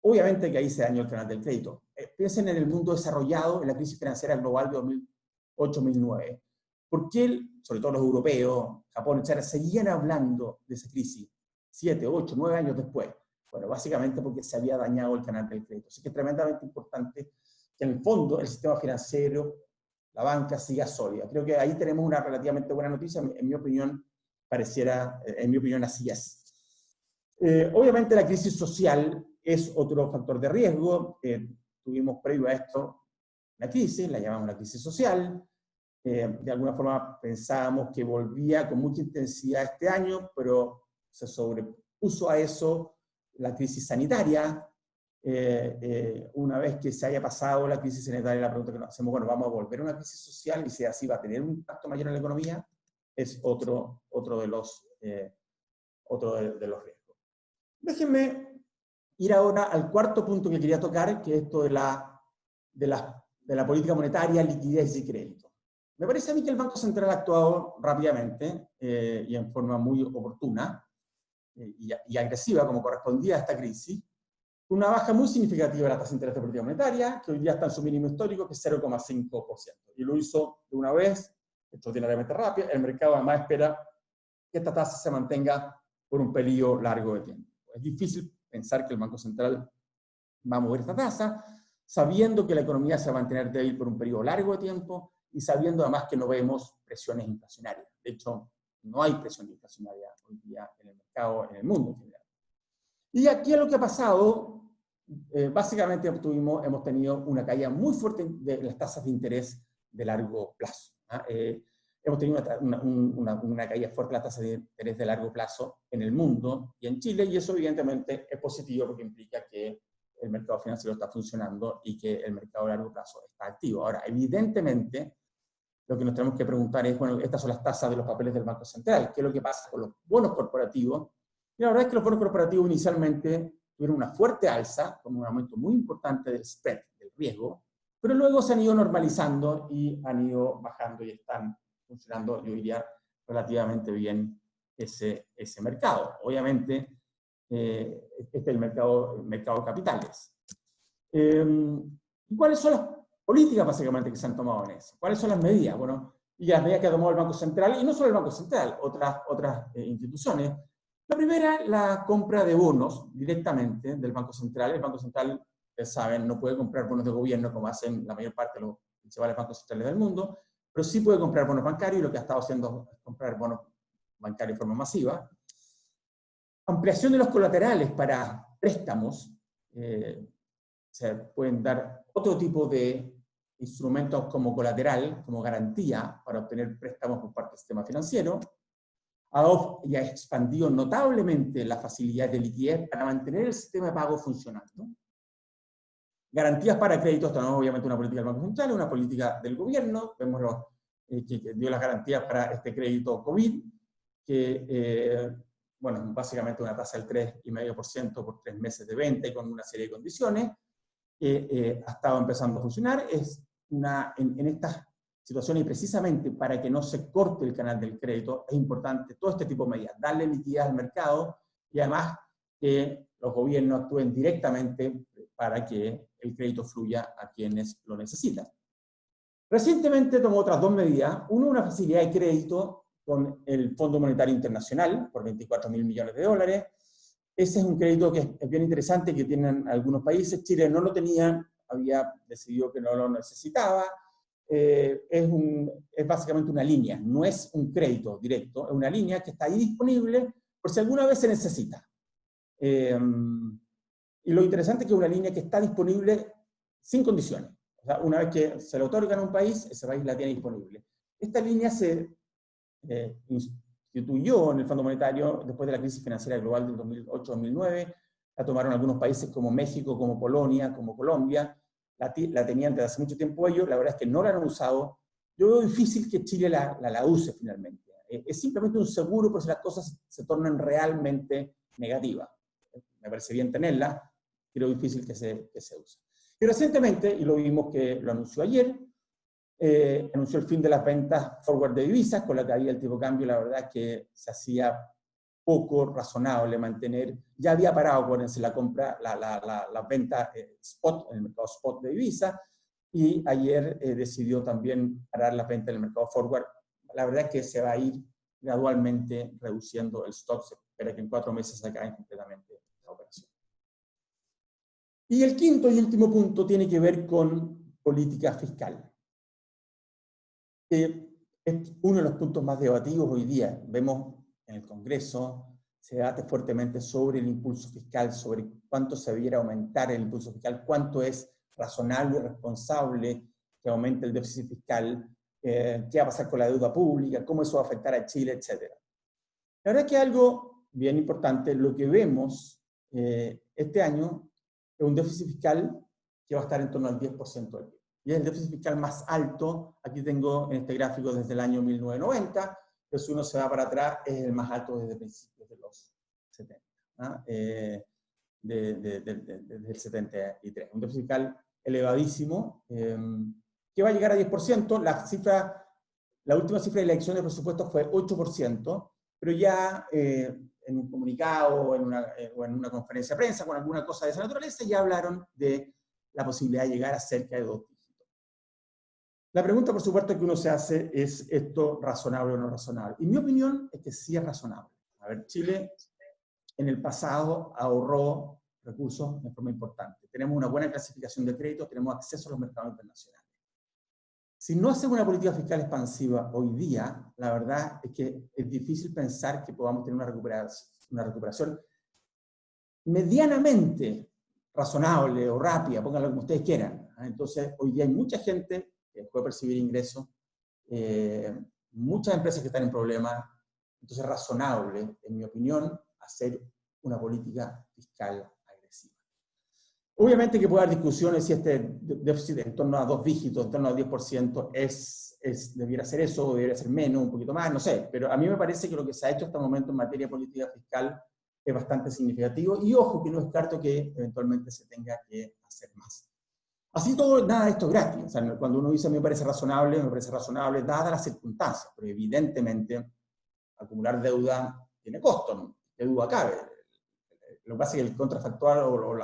Obviamente que ahí se dañó el canal del crédito. Piensen en el mundo desarrollado, en la crisis financiera global de 2008-2009. ¿Por qué, sobre todo los europeos, Japón, etc., seguían hablando de esa crisis 7, 8, 9 años después? Bueno, básicamente porque se había dañado el canal del crédito. Así que es tremendamente importante que en el fondo el sistema financiero, la banca, siga sólida. Creo que ahí tenemos una relativamente buena noticia. En mi opinión, así es. Obviamente la crisis social es otro factor de riesgo. Tuvimos previo a esto una crisis, la llamamos la crisis social. De alguna forma pensábamos que volvía con mucha intensidad este año, pero se sobrepuso a eso la crisis sanitaria. Una vez que se haya pasado la crisis sanitaria, la pregunta que nos hacemos, bueno, ¿vamos a volver a una crisis social? Y si así va a tener un impacto mayor en la economía, es otro de los riesgos. Déjenme ir ahora al cuarto punto que quería tocar, que es esto de la política monetaria, liquidez y crédito. Me parece a mí que el Banco Central ha actuado rápidamente y en forma muy oportuna y agresiva, como correspondía a esta crisis, una baja muy significativa de la tasa de interés de política monetaria, que hoy día está en su mínimo histórico, que es 0,5%. Y lo hizo de una vez, extraordinariamente rápido. El mercado además espera que esta tasa se mantenga por un periodo largo de tiempo. Es difícil pensar que el Banco Central va a mover esta tasa, sabiendo que la economía se va a mantener débil por un periodo largo de tiempo, y sabiendo además que no vemos presiones inflacionarias. De hecho, no hay presión inflacionaria hoy día en el mercado, en el mundo en general. Y aquí lo que ha pasado, básicamente hemos tenido una caída muy fuerte de las tasas de interés de largo plazo. hemos tenido una caída fuerte de la tasa de interés de largo plazo en el mundo y en Chile, y eso evidentemente es positivo porque implica que el mercado financiero está funcionando y que el mercado a largo plazo está activo. Ahora, evidentemente, lo que nos tenemos que preguntar es, bueno, estas son las tasas de los papeles del Banco Central, ¿qué es lo que pasa con los bonos corporativos? Y la verdad es que los bonos corporativos inicialmente tuvieron una fuerte alza, con un aumento muy importante del spread, del riesgo, pero luego se han ido normalizando y han ido bajando y están funcionando, yo diría, relativamente bien ese mercado. Obviamente, este es el mercado de capitales. ¿Y cuáles son las políticas básicamente que se han tomado en eso? ¿Cuáles son las medidas? Bueno, y las medidas que ha tomado el Banco Central, y no solo el Banco Central, otras instituciones. La primera, la compra de bonos directamente del Banco Central. El Banco Central, ustedes saben, no puede comprar bonos de gobierno como hacen la mayor parte de los principales bancos centrales del mundo, pero sí puede comprar bonos bancarios, y lo que ha estado haciendo es comprar bonos bancarios de forma masiva. Ampliación de los colaterales para préstamos. Se pueden dar otro tipo de instrumentos como colateral, como garantía, para obtener préstamos por parte del sistema financiero. ADOF ya ha expandido notablemente la facilidad de liquidez para mantener el sistema de pago funcionando. Garantías para créditos, tenemos obviamente una política del Banco Central, una política del gobierno. Vemos que dio las garantías para este crédito COVID, que, bueno, básicamente una tasa del 3,5% por 3 meses de venta y con una serie de condiciones, que ha estado empezando a funcionar. En estas situaciones, y precisamente para que no se corte el canal del crédito, es importante todo este tipo de medidas, darle liquidez al mercado y además que los gobiernos actúen directamente para que el crédito fluya a quienes lo necesitan. Recientemente tomó otras 2 medidas. Uno, una facilidad de crédito con el Fondo Monetario Internacional por $24.000 millones. Ese es un crédito que es bien interesante, que tienen algunos países. Chile no lo tenía, había decidido que no lo necesitaba. Es básicamente una línea, no es un crédito directo, es una línea que está ahí disponible por si alguna vez se necesita. Y lo interesante es que es una línea que está disponible sin condiciones. O sea, una vez que se le otorgan a un país, ese país la tiene disponible. Esta línea se instituyó en el Fondo Monetario después de la crisis financiera global del 2008-2009. La tomaron algunos países como México, como Polonia, como Colombia. La tenían desde hace mucho tiempo ellos, la verdad es que no la han usado. Yo veo difícil que Chile la use finalmente. Es simplemente un seguro por si las cosas se tornan realmente negativas. Me parece bien tenerla, pero difícil que se use. Y recientemente, y lo vimos que lo anunció ayer, anunció el fin de las ventas forward de divisas, con la caída del tipo de cambio. La verdad es que se hacía poco razonable mantener, ya había parado, acuérdense, la compra, la venta spot, en el mercado spot de divisas, y ayer decidió también parar la venta en el mercado forward. La verdad es que se va a ir gradualmente reduciendo el stock, se espera que en 4 meses se acabe completamente la operación. Y el quinto y último punto tiene que ver con política fiscal, que es uno de los puntos más debatidos hoy día. Vemos en el Congreso se debate fuertemente sobre el impulso fiscal, sobre cuánto se debiera aumentar el impulso fiscal, cuánto es razonable y responsable que aumente el déficit fiscal, qué va a pasar con la deuda pública, cómo eso va a afectar a Chile, etc. La verdad es que algo bien importante, lo que vemos este año es un déficit fiscal que va a estar en torno al 10% del PIB. Y es el déficit fiscal más alto, aquí tengo en este gráfico desde el año 1990, pero si uno se va para atrás, es el más alto desde principios de los 70, ¿no? Desde el 73. Un déficit fiscal elevadísimo, que va a llegar a 10%. La última cifra de la elección de presupuesto fue 8%, pero ya en un comunicado o en una conferencia de prensa con alguna cosa de esa naturaleza, ya hablaron de la posibilidad de llegar a cerca de 2 dígitos. La pregunta, por supuesto, que uno se hace es, ¿esto razonable o no razonable? Y mi opinión es que sí es razonable. A ver, Chile en el pasado ahorró recursos de forma importante. Tenemos una buena clasificación de créditos, tenemos acceso a los mercados internacionales. Si no hacemos una política fiscal expansiva hoy día, la verdad es que es difícil pensar que podamos tener una recuperación medianamente razonable o rápida, pónganlo como ustedes quieran. Entonces, hoy día hay mucha gente que puede percibir ingresos muchas empresas que están en problemas, entonces es razonable, en mi opinión, hacer una política fiscal agresiva. Obviamente que puede haber discusiones si este déficit en torno a 2 dígitos, en torno a 10%, debiera ser eso, o debiera ser menos, un poquito más, no sé, pero a mí me parece que lo que se ha hecho hasta el momento en materia de política fiscal es bastante significativo, y ojo que no descarto que eventualmente se tenga que hacer más. Así todo, nada de esto es gratis. O sea, cuando uno dice me parece razonable dadas las circunstancias, pero evidentemente acumular deuda tiene costo, ¿no? ¿Qué duda cabe? Lo que pasa es que el contrafactual o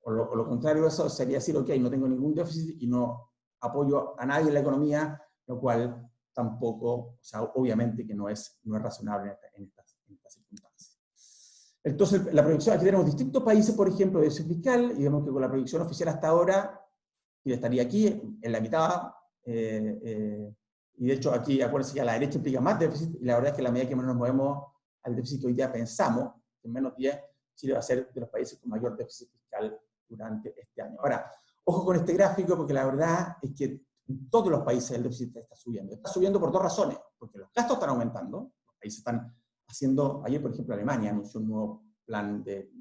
lo contrario de eso sería decir, ok, no tengo ningún déficit y no apoyo a nadie en la economía, lo cual tampoco, o sea, obviamente que no es razonable en estas circunstancias. Entonces, la proyección, aquí tenemos distintos países, por ejemplo, de déficit fiscal, y vemos que con la proyección oficial hasta ahora, y estaría aquí, en la mitad, y de hecho aquí, acuérdense que a la derecha implica más déficit, y la verdad es que a la medida que menos nos movemos al déficit que hoy día pensamos, en menos 10, Chile va a ser de los países con mayor déficit fiscal durante este año. Ahora, ojo con este gráfico, porque la verdad es que en todos los países el déficit está subiendo. Está subiendo por 2 razones, porque los gastos están aumentando, los países están haciendo, ayer por ejemplo Alemania anunció un nuevo plan de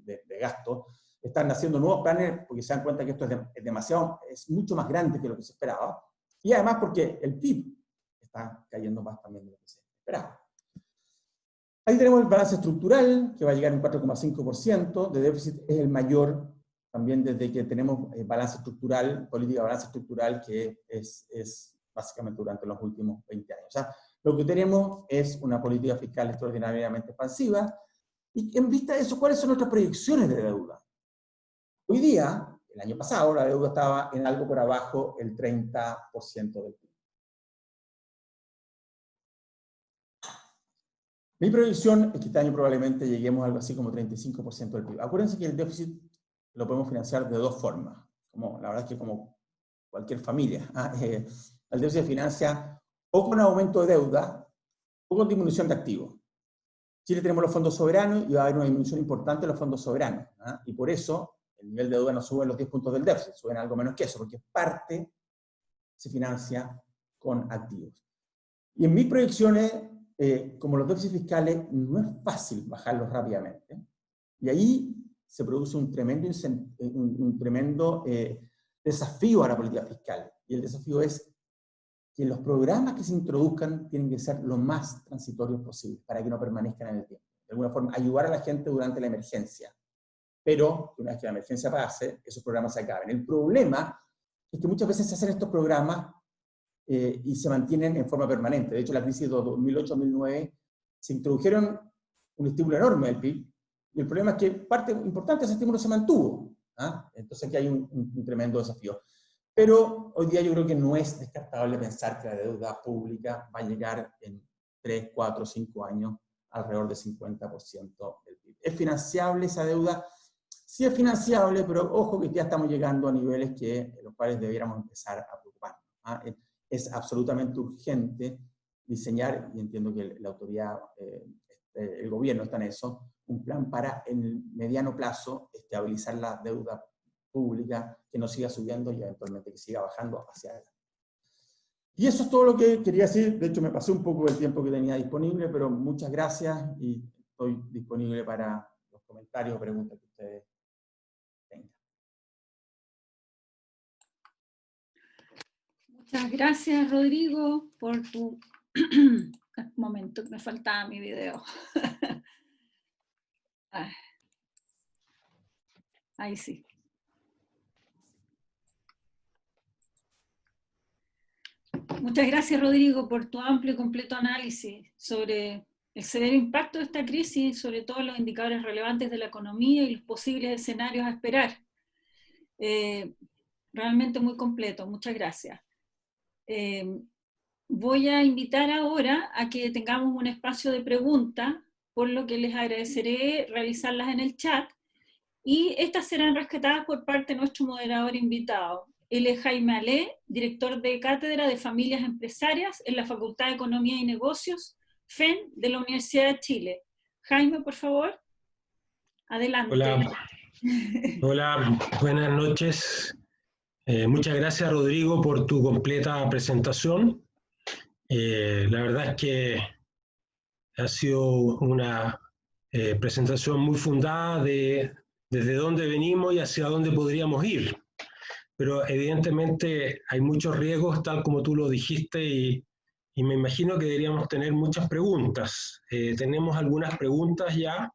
gasto, están haciendo nuevos planes porque se dan cuenta que esto es mucho más grande que lo que se esperaba, y además porque el PIB está cayendo más también de lo que se esperaba. Ahí tenemos el balance estructural, que va a llegar a un 4,5% de déficit, es el mayor también desde que tenemos balance estructural, política de balance estructural, que es básicamente durante los últimos 20 años. O sea, lo que tenemos es una política fiscal extraordinariamente expansiva, y en vista de eso, ¿cuáles son nuestras proyecciones de deuda? Hoy día, el año pasado, la deuda estaba en algo por abajo el 30% del PIB. Mi proyección es que este año probablemente lleguemos a algo así como 35% del PIB. Acuérdense que el déficit lo podemos financiar de 2 formas. La verdad es que como cualquier familia, el déficit se financia o con aumento de deuda o con disminución de activos. Chile tenemos los fondos soberanos y va a haber una disminución importante de los fondos soberanos. Y por eso el nivel de deuda no sube en los 10 puntos del déficit, suben algo menos que eso, porque parte se financia con activos. Y en mis proyecciones, como los déficits fiscales, no es fácil bajarlos rápidamente. Y ahí se produce un tremendo desafío a la política fiscal. Y el desafío es que los programas que se introduzcan tienen que ser lo más transitorios posible, para que no permanezcan en el tiempo. De alguna forma, ayudar a la gente durante la emergencia. Pero, una vez que la emergencia pase, esos programas se acaben. El problema es que muchas veces se hacen estos programas y se mantienen en forma permanente. De hecho, la crisis de 2008-2009 se introdujeron un estímulo enorme del PIB, y el problema es que parte importante de ese estímulo se mantuvo. Entonces aquí hay un tremendo desafío. Pero hoy día yo creo que no es descartable pensar que la deuda pública va a llegar en 3, 4, 5 años alrededor del 50% del PIB. ¿Es financiable esa deuda? Sí es financiable, pero ojo que ya estamos llegando a niveles los cuales debiéramos empezar a preocuparnos. Es absolutamente urgente diseñar, y entiendo que la autoridad, el gobierno está en eso, un plan para en el mediano plazo estabilizar la deuda pública, que no siga subiendo y eventualmente que siga bajando hacia adelante. Y eso es todo lo que quería decir. De hecho, me pasé un poco del tiempo que tenía disponible, pero muchas gracias y estoy disponible para los comentarios o preguntas que ustedes tengan. Muchas gracias, Rodrigo, por tu... Un momento, me faltaba mi video. Ahí sí. Muchas gracias, Rodrigo, por tu amplio y completo análisis sobre el severo impacto de esta crisis, sobre todo los indicadores relevantes de la economía y los posibles escenarios a esperar. Realmente muy completo, muchas gracias. Voy a invitar ahora a que tengamos un espacio de preguntas, por lo que les agradeceré realizarlas en el chat, y estas serán rescatadas por parte de nuestro moderador invitado. Él es Jaime Alé, director de Cátedra de Familias Empresarias en la Facultad de Economía y Negocios, FEN, de la Universidad de Chile. Jaime, por favor, adelante. Hola, buenas noches. Muchas gracias, Rodrigo, por tu completa presentación. La verdad es que ha sido una presentación muy fundada de desde dónde venimos y hacia dónde podríamos ir. Pero evidentemente hay muchos riesgos, tal como tú lo dijiste, y me imagino que deberíamos tener muchas preguntas. Tenemos algunas preguntas ya.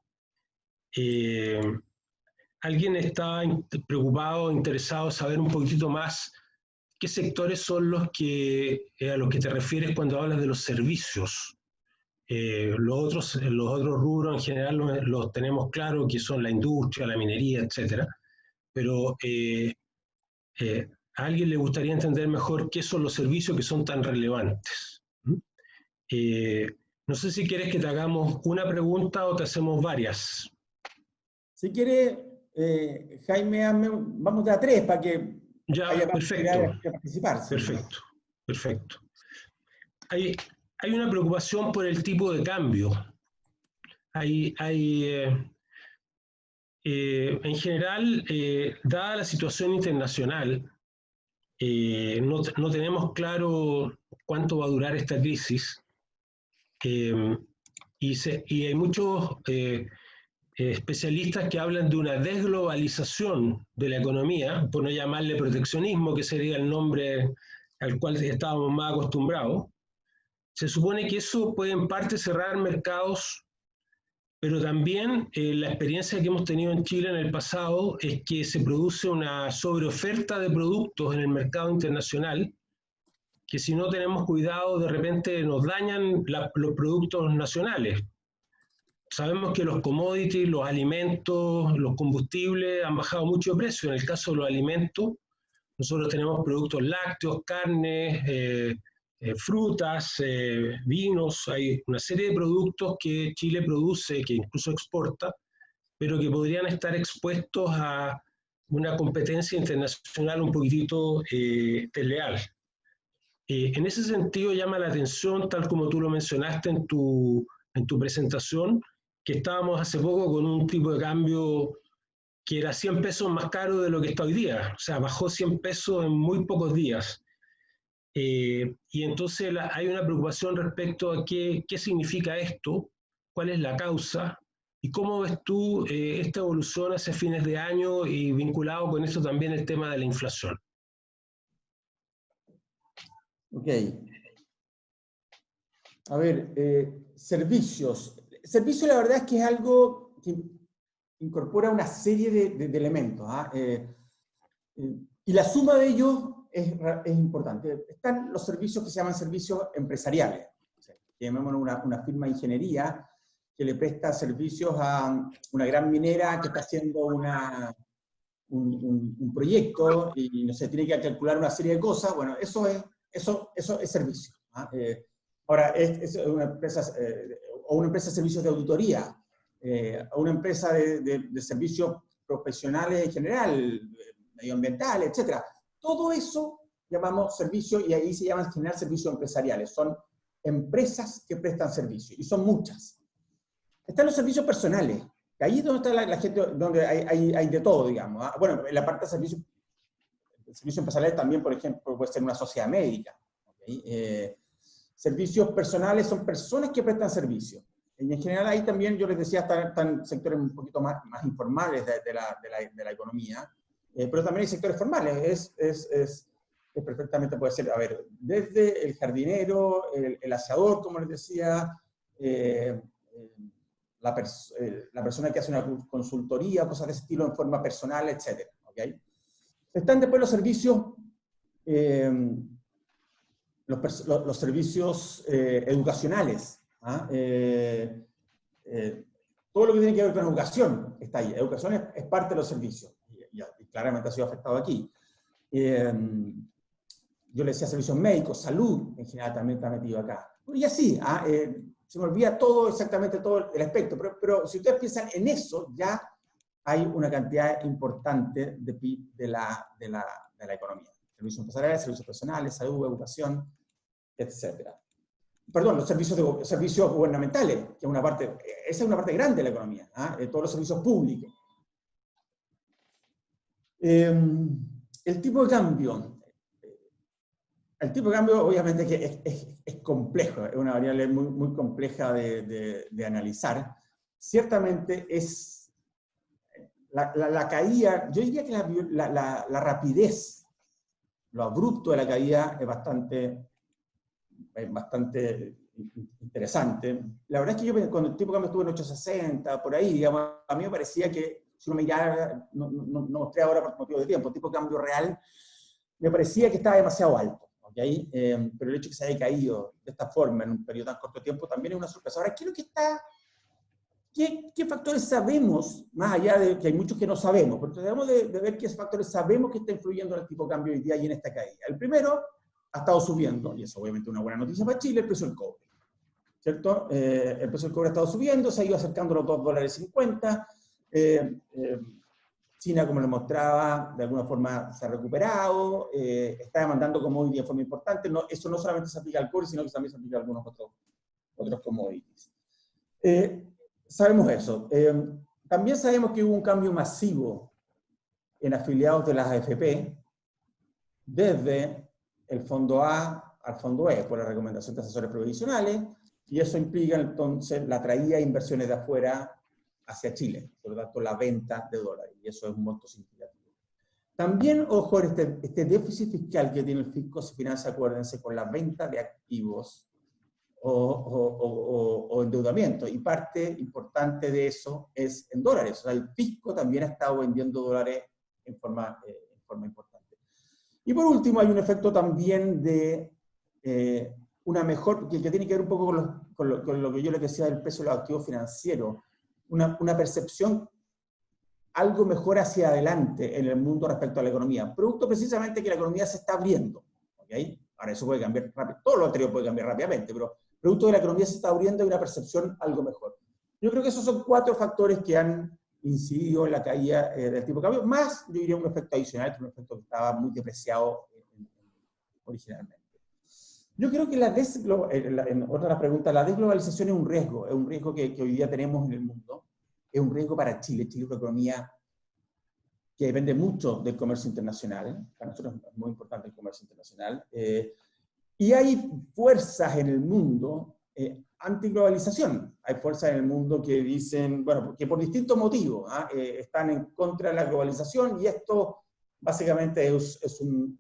¿Alguien está preocupado, interesado en saber un poquito más qué sectores son los que, a los que te refieres cuando hablas de los servicios? Los otros rubros en general los tenemos claro, que son la industria, la minería, etc. Pero a alguien le gustaría entender mejor qué son los servicios que son tan relevantes. No sé si quieres que te hagamos una pregunta o te hacemos varias. Si quiere, Jaime, vamos de a tres para que haya más posibilidades de participar. ¿Sí? Perfecto, perfecto. Hay una preocupación por el tipo de cambio. En general, dada la situación internacional, no tenemos claro cuánto va a durar esta crisis, y hay muchos especialistas que hablan de una desglobalización de la economía, por no llamarle proteccionismo, que sería el nombre al cual estábamos más acostumbrados. Se supone que eso puede en parte cerrar mercados, pero también la experiencia que hemos tenido en Chile en el pasado es que se produce una sobreoferta de productos en el mercado internacional, que si no tenemos cuidado de repente nos dañan los productos nacionales. Sabemos que los commodities, los alimentos, los combustibles han bajado mucho de precio. En el caso de los alimentos, nosotros tenemos productos lácteos, carnes, frutas, vinos. Hay una serie de productos que Chile produce, que incluso exporta, pero que podrían estar expuestos a una competencia internacional un poquitito desleal. En ese sentido llama la atención, tal como tú lo mencionaste en tu presentación, que estábamos hace poco con un tipo de cambio que era 100 pesos más caro de lo que está hoy día. O sea, bajó 100 pesos en muy pocos días. Y entonces hay una preocupación respecto a qué significa esto, cuál es la causa, y cómo ves tú esta evolución hacia fines de año y vinculado con eso también el tema de la inflación. Ok. A ver, servicios. Servicio la verdad es que es algo que incorpora una serie de elementos. Y la suma de ellos es importante. Están los servicios que se llaman servicios empresariales. Llamémoslo una firma de ingeniería que le presta servicios a una gran minera que está haciendo un proyecto y no sé, tiene que calcular una serie de cosas. Bueno, eso es servicio. Ahora, es una empresa, o una empresa de servicios de auditoría, o una empresa de servicios profesionales en general, medioambientales, etc. Todo eso llamamos servicios, y ahí se llaman en general servicios empresariales. Son empresas que prestan servicios, y son muchas. Están los servicios personales, que ahí es donde está la gente, donde hay de todo, digamos. Bueno, en la parte de servicios empresariales también, por ejemplo, puede ser una sociedad médica. ¿Okay? Servicios personales son personas que prestan servicios. Y en general ahí también, yo les decía, están sectores un poquito más informales de la economía, pero también hay sectores formales. Perfectamente puede ser, a ver, desde el jardinero, el aseador, como les decía, la persona que hace una consultoría, cosas de ese estilo en forma personal, etc. ¿Okay? Están después los servicios, los servicios educacionales. Todo lo que tiene que ver con educación está ahí. Educación es parte de los servicios, y claramente ha sido afectado aquí. Yo le decía servicios médicos, salud en general también está metido acá. Y así, se me olvida exactamente todo el aspecto, pero si ustedes piensan en eso, ya hay una cantidad importante de PIB de la economía. Servicios empresariales, servicios personales, salud, educación, etc. Perdón, los servicios gubernamentales, que esa es una parte grande de la economía, todos los servicios públicos. El tipo de cambio. El tipo de cambio obviamente que es complejo, es una variable muy compleja de analizar. Ciertamente es la caída, yo diría que la rapidez, lo abrupto de la caída es bastante interesante. La verdad es que yo cuando el tipo de cambio estuvo en 8.60, por ahí, digamos, a mí me parecía que, si uno mirara, no mostré ahora por motivo de tiempo, el tipo de cambio real, me parecía que estaba demasiado alto. ¿Okay? Pero el hecho de que se haya caído de esta forma en un periodo tan corto de tiempo también es una sorpresa. Ahora, ¿qué es lo que está? ¿Qué factores sabemos, más allá de que hay muchos que no sabemos, pero tratamos de ver qué factores sabemos que está influyendo en el tipo de cambio hoy día y en esta caída? El primero, ha estado subiendo, y eso obviamente es una buena noticia para Chile, el precio del cobre. ¿Cierto? El precio del cobre ha estado subiendo, se ha ido acercando a los $2.50. China, como les mostraba, de alguna forma se ha recuperado, está demandando commodities de forma importante. No, eso no solamente se aplica al cobre, sino que también se aplica a algunos otros commodities. Sabemos eso. También sabemos que hubo un cambio masivo en afiliados de las AFP, desde el fondo A al fondo E, por la recomendación de asesores provisionales, y eso implica entonces la traída de inversiones de afuera hacia Chile, por lo tanto la venta de dólares, y eso es un monto significativo. También, ojo, este déficit fiscal que tiene el fisco se financia, acuérdense, con la venta de activos o endeudamiento, y parte importante de eso es en dólares. O sea, el fisco también ha estado vendiendo dólares en forma importante. Y por último, hay un efecto también de una mejor, que tiene que ver un poco con lo que yo les decía del peso de los activos financieros, una percepción algo mejor hacia adelante en el mundo respecto a la economía, producto precisamente que la economía se está abriendo. ¿Okay? Ahora eso puede cambiar rápido, todo lo anterior puede cambiar rápidamente, pero producto de la economía se está abriendo y una percepción algo mejor. Yo creo que esos son 4 factores que han incidido en la caída del tipo de cambio, más yo diría un efecto adicional, que es un efecto que estaba muy depreciado originalmente. Yo creo que en otra de las preguntas, la desglobalización es un riesgo que hoy día tenemos en el mundo, es un riesgo para Chile. Chile es una economía que depende mucho del comercio internacional, para nosotros es muy importante el comercio internacional, y hay fuerzas en el mundo antiglobalización. Hay fuerzas en el mundo que dicen, bueno, que por distintos motivos están en contra de la globalización, y esto básicamente es un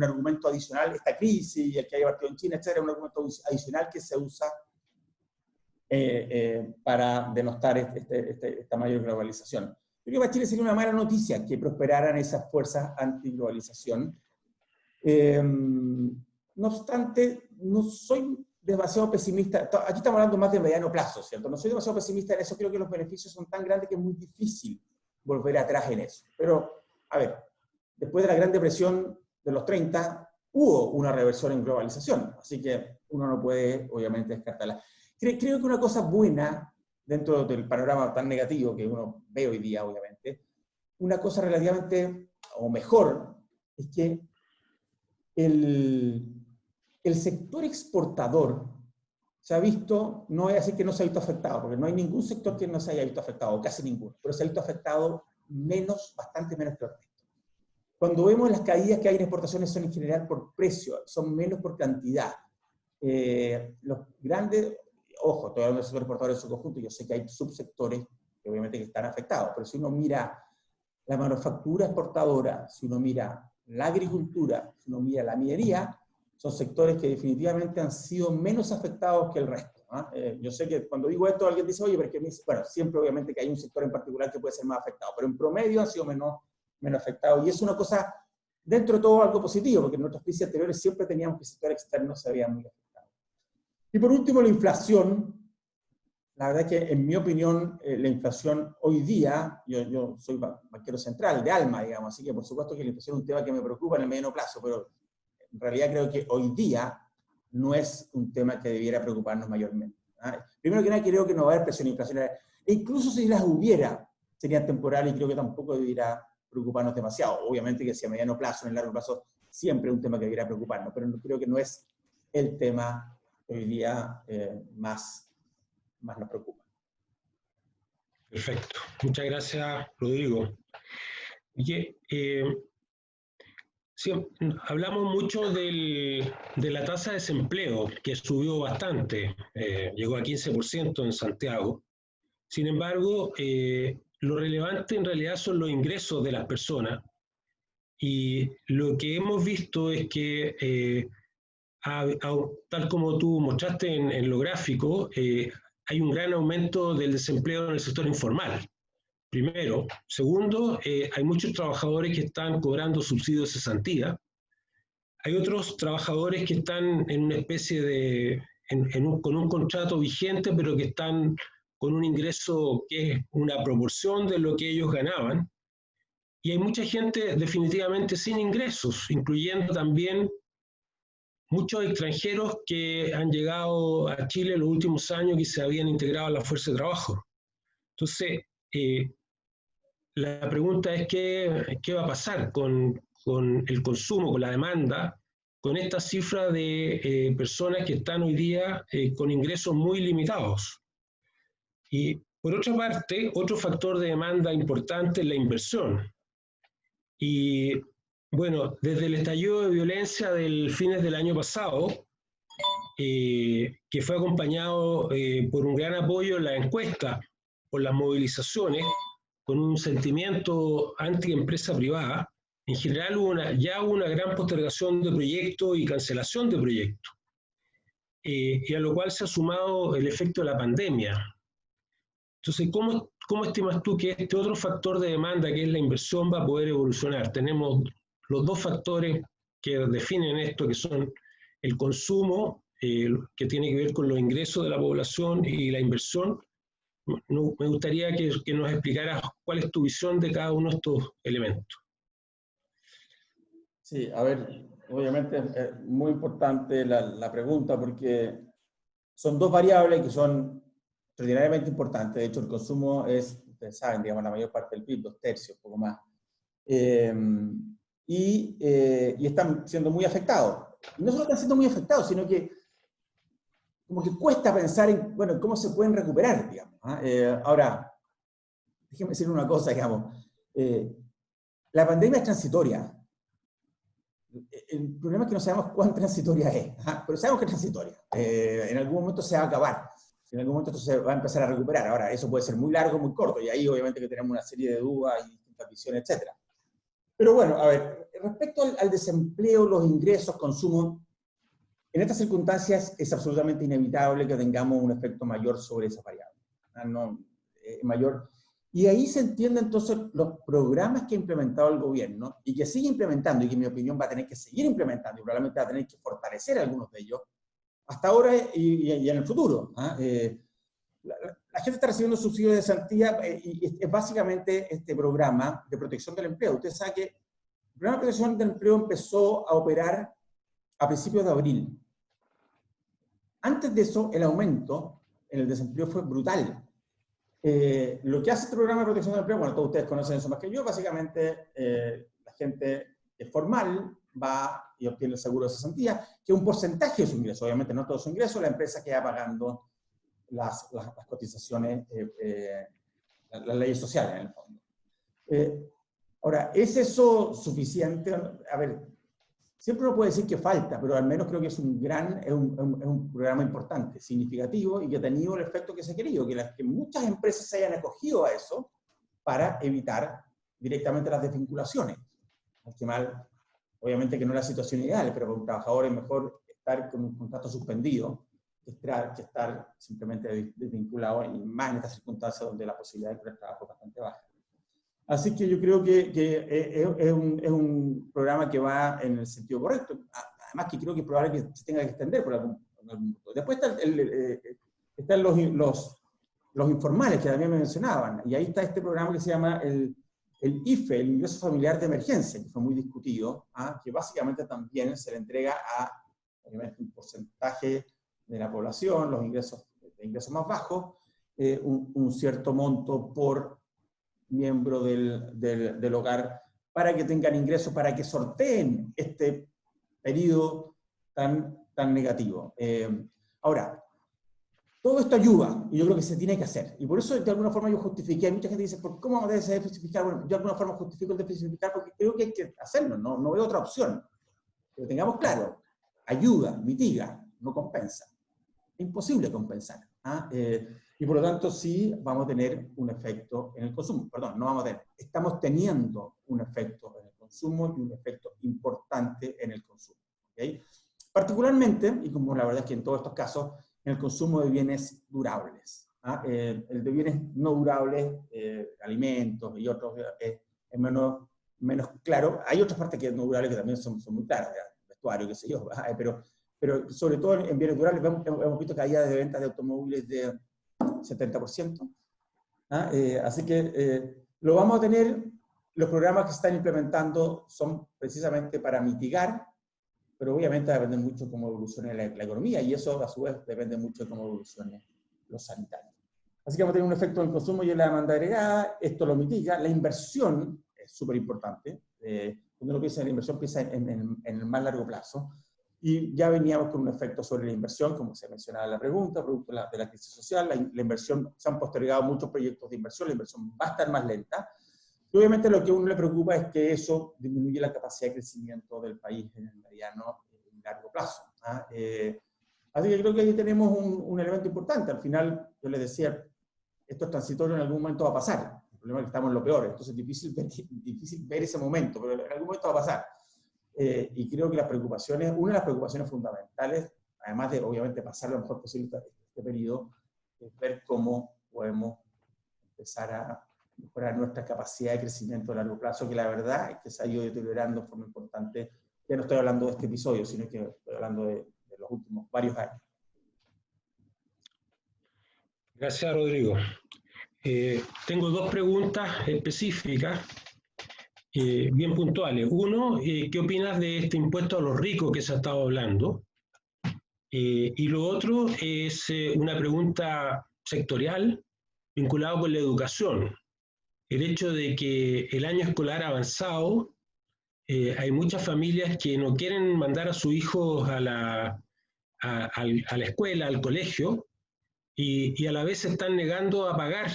argumento adicional, esta crisis y el que haya partido en China, etc., es un argumento adicional que se usa para denostar esta mayor globalización. Yo creo que para Chile sería una mala noticia que prosperaran esas fuerzas antiglobalización. No obstante, no soy demasiado pesimista. Aquí estamos hablando más de mediano plazo, ¿cierto? No soy demasiado pesimista en eso. Creo que los beneficios son tan grandes que es muy difícil volver atrás en eso. Pero, a ver, después de la Gran Depresión de los 30, hubo una reversión en globalización, así que uno no puede, obviamente, descartarla. Creo que una cosa buena, dentro del panorama tan negativo que uno ve hoy día, obviamente, una cosa relativamente, o mejor, es que el sector exportador se ha visto, no voy a decir que no se ha visto afectado, porque no hay ningún sector que no se haya visto afectado, casi ninguno, pero se ha visto afectado bastante menos que el resto. Cuando vemos las caídas que hay en exportaciones son en general por precio, son menos por cantidad. Los grandes, ojo, estoy hablando del sector exportador en su conjunto, yo sé que hay subsectores que obviamente que están afectados, pero si uno mira la manufactura exportadora, si uno mira la agricultura, si uno mira la minería, son sectores que definitivamente han sido menos afectados que el resto. Yo sé que cuando digo esto alguien dice, oye, pero es que, bueno, siempre obviamente que hay un sector en particular que puede ser más afectado, pero en promedio han sido menos afectados, y es una cosa, dentro de todo, algo positivo, porque en nuestras crisis anteriores siempre teníamos que el sector externo se veía muy afectado. Y por último, la inflación. La verdad es que, en mi opinión, la inflación hoy día, yo soy banquero central, de alma, digamos, así que por supuesto que la inflación es un tema que me preocupa en el mediano plazo, pero en realidad creo que hoy día no es un tema que debiera preocuparnos mayormente. Primero que nada, creo que no va a haber presión inflacionaria, e incluso si las hubiera, serían temporales, y creo que tampoco debiera preocuparnos demasiado. Obviamente que si a mediano plazo, en el largo plazo, siempre es un tema que debiera preocuparnos, pero creo que no es el tema que hoy día más nos preocupa. Perfecto. Muchas gracias, Rodrigo. Oye, Sí, hablamos mucho de la tasa de desempleo, que subió bastante, llegó a 15% en Santiago. Sin embargo, lo relevante en realidad son los ingresos de las personas, y lo que hemos visto es que, tal como tú mostraste en lo gráfico, hay un gran aumento del desempleo en el sector informal. Primero. Segundo, hay muchos trabajadores que están cobrando subsidios de cesantía. Hay otros trabajadores que están en una especie de, con un contrato vigente, pero que están con un ingreso que es una proporción de lo que ellos ganaban. Y hay mucha gente definitivamente sin ingresos, incluyendo también muchos extranjeros que han llegado a Chile en los últimos años y se habían integrado a la fuerza de trabajo. Entonces, la pregunta es qué va a pasar con el consumo, con la demanda, con esta cifra de personas que están hoy día con ingresos muy limitados. Y por otra parte, otro factor de demanda importante es la inversión. Y bueno, desde el estallido de violencia del fines del año pasado, que fue acompañado por un gran apoyo en la encuesta, por las movilizaciones, con un sentimiento anti-empresa privada, en general ya hubo una gran postergación de proyectos y cancelación de proyectos, y a lo cual se ha sumado el efecto de la pandemia. Entonces, ¿cómo estimas tú que este otro factor de demanda, que es la inversión, va a poder evolucionar? Tenemos los dos factores que definen esto, que son el consumo, que tiene que ver con los ingresos de la población, y la inversión. Me gustaría que nos explicaras cuál es tu visión de cada uno de estos elementos. Sí, a ver, obviamente es muy importante la pregunta, porque son dos variables que son extraordinariamente importantes. De hecho, el consumo es, ustedes saben, digamos, la mayor parte del PIB, 2/3, poco más. Y están siendo muy afectados. Y no solo están siendo muy afectados, sino que como que cuesta pensar en, bueno, cómo se pueden recuperar, digamos. Ahora, déjenme decir una cosa, digamos. La pandemia es transitoria. El problema es que no sabemos cuán transitoria es, pero sabemos que es transitoria. En algún momento se va a acabar. En algún momento esto se va a empezar a recuperar. Ahora, eso puede ser muy largo o muy corto, y ahí obviamente que tenemos una serie de dudas y distintas visiones, etc. Pero bueno, a ver, respecto al desempleo, los ingresos, consumo, en estas circunstancias es absolutamente inevitable que tengamos un efecto mayor sobre esa variable. Mayor. Y ahí se entienden entonces los programas que ha implementado el gobierno y que sigue implementando, y que en mi opinión va a tener que seguir implementando, y probablemente va a tener que fortalecer algunos de ellos, hasta ahora y en el futuro. La gente está recibiendo subsidios de cesantía, y es básicamente este programa de protección del empleo. Usted sabe que el programa de protección del empleo empezó a operar a principios de abril. Antes de eso, el aumento en el desempleo fue brutal. Lo que hace este programa de protección del empleo, bueno, todos ustedes conocen eso más que yo, básicamente la gente que es formal va y obtiene el seguro de cesantía, que es un porcentaje de su ingreso, obviamente no todo su ingreso, la empresa queda pagando las cotizaciones, las leyes sociales en el fondo. Ahora, ¿es eso suficiente? A ver, siempre uno puede decir que falta, pero al menos creo que es un programa importante, significativo, y que ha tenido el efecto que se ha querido, que muchas empresas se hayan acogido a eso para evitar directamente las desvinculaciones. Al final, obviamente que no es la situación ideal, pero para un trabajador es mejor estar con un contrato suspendido que estar simplemente desvinculado, y más en estas circunstancias donde la posibilidad de encontrar trabajo es bastante baja. Así que yo creo que es un programa que va en el sentido correcto. Además que creo que es probable que se tenga que extender por algún punto. Después están los informales, que también me mencionaban. Y ahí está este programa que se llama el IFE, el Ingreso Familiar de Emergencia, que fue muy discutido, que básicamente también se le entrega a, obviamente, un porcentaje de la población, los ingresos más bajos, un cierto monto por miembro del hogar, para que tengan ingresos, para que sorteen este periodo tan negativo. Ahora, todo esto ayuda, y yo creo que se tiene que hacer. Y por eso, de alguna forma, yo justifiqué. Hay mucha gente que dice, ¿por cómo debe ser déficit fiscal? Bueno, yo de alguna forma justifico el déficit fiscal porque creo que hay que hacerlo, no veo otra opción. Pero tengamos claro, ayuda, mitiga, no compensa. Es imposible compensar. Y por lo tanto, sí vamos a tener un efecto en el consumo. Perdón, no vamos a tener. Estamos teniendo un efecto en el consumo y un efecto importante en el consumo. ¿Okay? Particularmente, y como la verdad es que en todos estos casos, en el consumo de bienes durables. El de bienes no durables, alimentos y otros, es menos claro. Hay otras partes que no durables que también son muy claras, vestuario, qué sé yo, pero sobre todo en bienes durables hemos visto caídas de ventas de automóviles de 70%. Así que lo vamos a tener. Los programas que se están implementando son precisamente para mitigar, pero obviamente depende mucho de cómo evolucione la economía, y eso a su vez depende mucho de cómo evolucione los sanitarios. Así que vamos a tener un efecto en el consumo y en la demanda agregada. Esto lo mitiga. La inversión es súper importante. Cuando uno piensa en la inversión, piensa en el más largo plazo. Y ya veníamos con un efecto sobre la inversión, como se mencionaba en la pregunta, producto de la crisis social. La inversión, se han postergado muchos proyectos de inversión, la inversión va a estar más lenta. Y obviamente lo que a uno le preocupa es que eso disminuye la capacidad de crecimiento del país en el mediano y largo plazo. Así que creo que ahí tenemos un elemento importante. Al final, yo les decía, esto es transitorio, en algún momento va a pasar. El problema es que estamos en lo peor, entonces es difícil ver ese momento, pero en algún momento va a pasar. Y creo que una de las preocupaciones fundamentales, además de obviamente pasar lo mejor posible este periodo, es ver cómo podemos empezar a mejorar nuestra capacidad de crecimiento a largo plazo, que la verdad es que se ha ido deteriorando de forma importante. Ya no estoy hablando de este episodio, sino que estoy hablando de los últimos varios años. Gracias, Rodrigo. Tengo dos preguntas específicas, bien puntuales. Uno, ¿qué opinas de este impuesto a los ricos que se ha estado hablando? Y lo otro es una pregunta sectorial vinculada con la educación. El hecho de que el año escolar avanzado, hay muchas familias que no quieren mandar a sus hijos a la escuela, al colegio, y a la vez se están negando a pagar,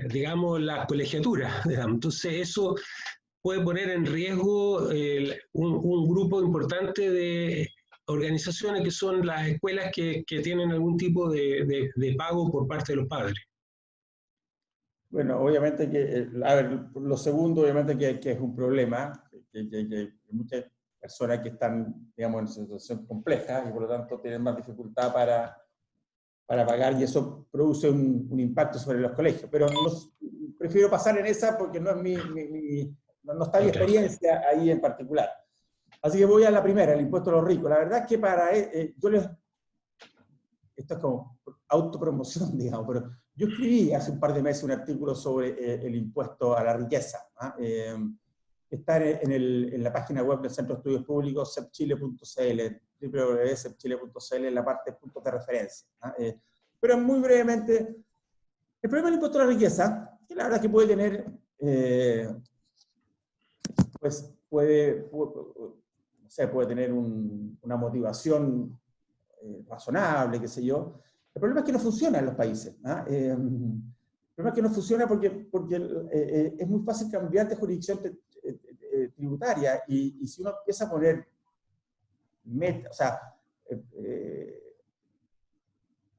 digamos, las colegiaturas. Entonces eso puede poner en riesgo un grupo importante de organizaciones que son las escuelas que tienen algún tipo de pago por parte de los padres. Bueno, obviamente que, a ver, lo segundo, obviamente que es un problema, que hay muchas personas que están, digamos, en una situación compleja y por lo tanto tienen más dificultad para pagar, y eso produce un impacto sobre los colegios. Pero prefiero pasar en esa porque no es no está mi experiencia ahí en particular. Así que voy a la primera, el impuesto a los ricos. La verdad es que esto es como autopromoción, digamos, pero yo escribí hace un par de meses un artículo sobre el impuesto a la riqueza. Está en la página web del Centro de Estudios Públicos, cepchile.cl, www.cepchile.cl, en la parte de puntos de referencia. Pero muy brevemente, el problema del impuesto a la riqueza, que la verdad es que puede tener, pues puede tener una motivación razonable, qué sé yo. El problema es que no funciona en los países. El problema es que no funciona porque es muy fácil cambiar de jurisdicción tributaria, y si uno empieza a poner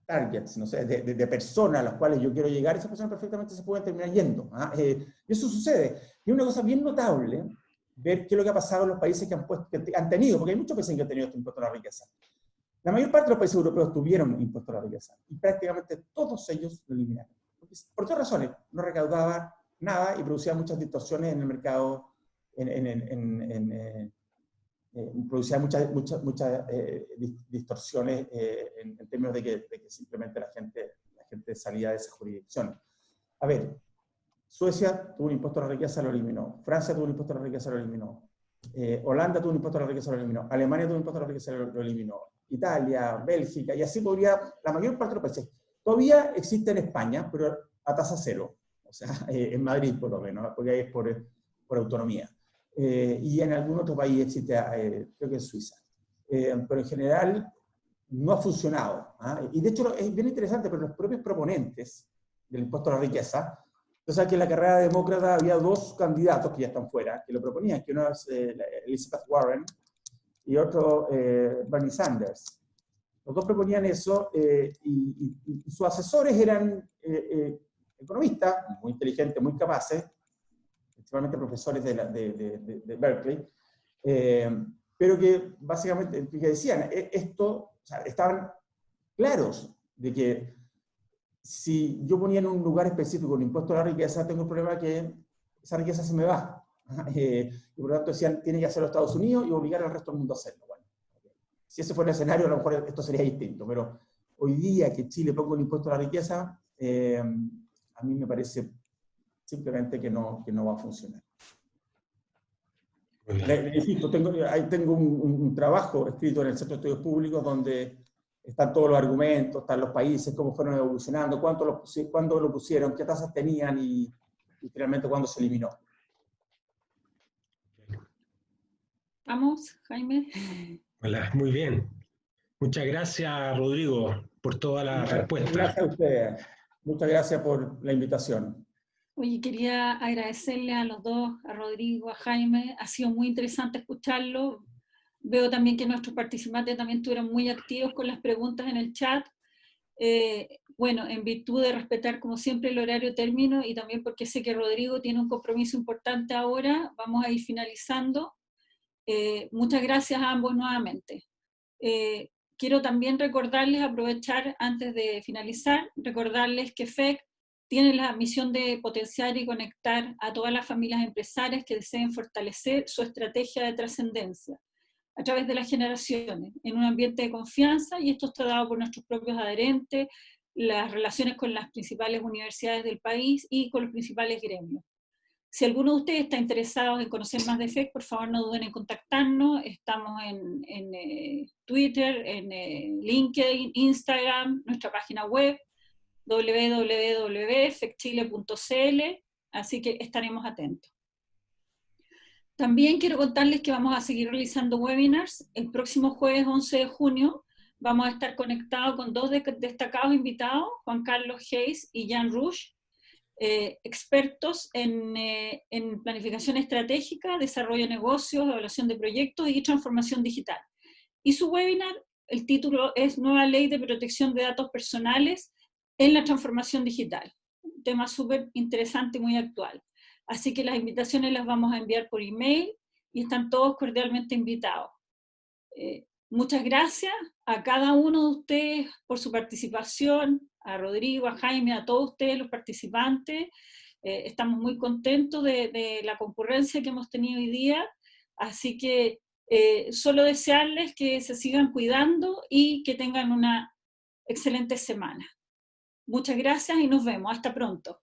targets, no sé, de personas a las cuales yo quiero llegar, esas personas perfectamente se pueden terminar yendo. Y eso sucede. Y es una cosa bien notable ver qué es lo que ha pasado en los países que han tenido, porque hay muchos países que han tenido este impuesto a la riqueza. La mayor parte de los países europeos tuvieron impuesto a la riqueza, y prácticamente todos ellos lo eliminaron. Por dos razones: no recaudaba nada y producía muchas distorsiones en el mercado, producía muchas distorsiones en términos de que simplemente la gente salía de esa jurisdicción. A ver, Suecia tuvo un impuesto a la riqueza, lo eliminó. Francia tuvo un impuesto a la riqueza, lo eliminó. Holanda tuvo un impuesto a la riqueza, lo eliminó. Alemania tuvo un impuesto a la riqueza, lo eliminó. Italia, Bélgica, y así podría, la mayor parte de los países. Todavía existe en España, pero a tasa cero. O sea, en Madrid por lo menos, porque ahí es por autonomía. Y en algún otro país existe, creo que en Suiza. Pero en general, no ha funcionado. ¿Ah? Y de hecho es bien interesante, pero los propios proponentes del impuesto a la riqueza, o sea que en la carrera demócrata había dos candidatos que ya están fuera, que lo proponían, que uno es Elizabeth Warren y otro Bernie Sanders. Los dos proponían eso, y sus asesores eran economistas, muy inteligentes, muy capaces, principalmente profesores de Berkeley, pero que básicamente que decían esto, o sea, estaban claros de que si yo ponía en un lugar específico el impuesto a la riqueza, tengo el problema que esa riqueza se me va. Y por lo tanto decían, tiene que hacerlo Estados Unidos y obligar al resto del mundo a hacerlo. Bueno, si ese fuera el escenario, a lo mejor esto sería distinto, pero hoy día que Chile ponga un impuesto a la riqueza, a mí me parece simplemente que no va a funcionar. Le insisto, tengo un trabajo escrito en el Centro de Estudios Públicos donde están todos los argumentos, están los países, cómo fueron evolucionando, cuándo lo pusieron, qué tasas tenían y finalmente cuándo se eliminó. Vamos, Jaime. Hola, muy bien. Muchas gracias, Rodrigo, por toda la respuesta. Gracias a ustedes. Muchas gracias por la invitación. Oye, quería agradecerle a los dos, a Rodrigo, a Jaime. Ha sido muy interesante escucharlo. Veo también que nuestros participantes también estuvieron muy activos con las preguntas en el chat. Bueno, en virtud de respetar como siempre el horario término y también porque sé que Rodrigo tiene un compromiso importante ahora, vamos a ir finalizando. Muchas gracias a ambos nuevamente. Quiero también recordarles, aprovechar antes de finalizar, recordarles que FEC tiene la misión de potenciar y conectar a todas las familias empresarias que deseen fortalecer su estrategia de trascendencia a través de las generaciones, en un ambiente de confianza, y esto está dado por nuestros propios adherentes, las relaciones con las principales universidades del país y con los principales gremios. Si alguno de ustedes está interesado en conocer más de FEC, por favor no duden en contactarnos. Estamos en Twitter, en LinkedIn, Instagram, nuestra página web, www.fecchile.cl, así que estaremos atentos. También quiero contarles que vamos a seguir realizando webinars. El próximo jueves 11 de junio vamos a estar conectados con dos destacados invitados, Juan Carlos Hayes y Jan Rush, expertos en planificación estratégica, desarrollo de negocios, evaluación de proyectos y transformación digital. Y su webinar, el título es Nueva Ley de Protección de Datos Personales en la Transformación Digital. Un tema súper interesante y muy actual. Así que las invitaciones las vamos a enviar por email y están todos cordialmente invitados. Muchas gracias a cada uno de ustedes por su participación, a Rodrigo, a Jaime, a todos ustedes los participantes. Estamos muy contentos de la concurrencia que hemos tenido hoy día, así que solo desearles que se sigan cuidando y que tengan una excelente semana. Muchas gracias y nos vemos. Hasta pronto.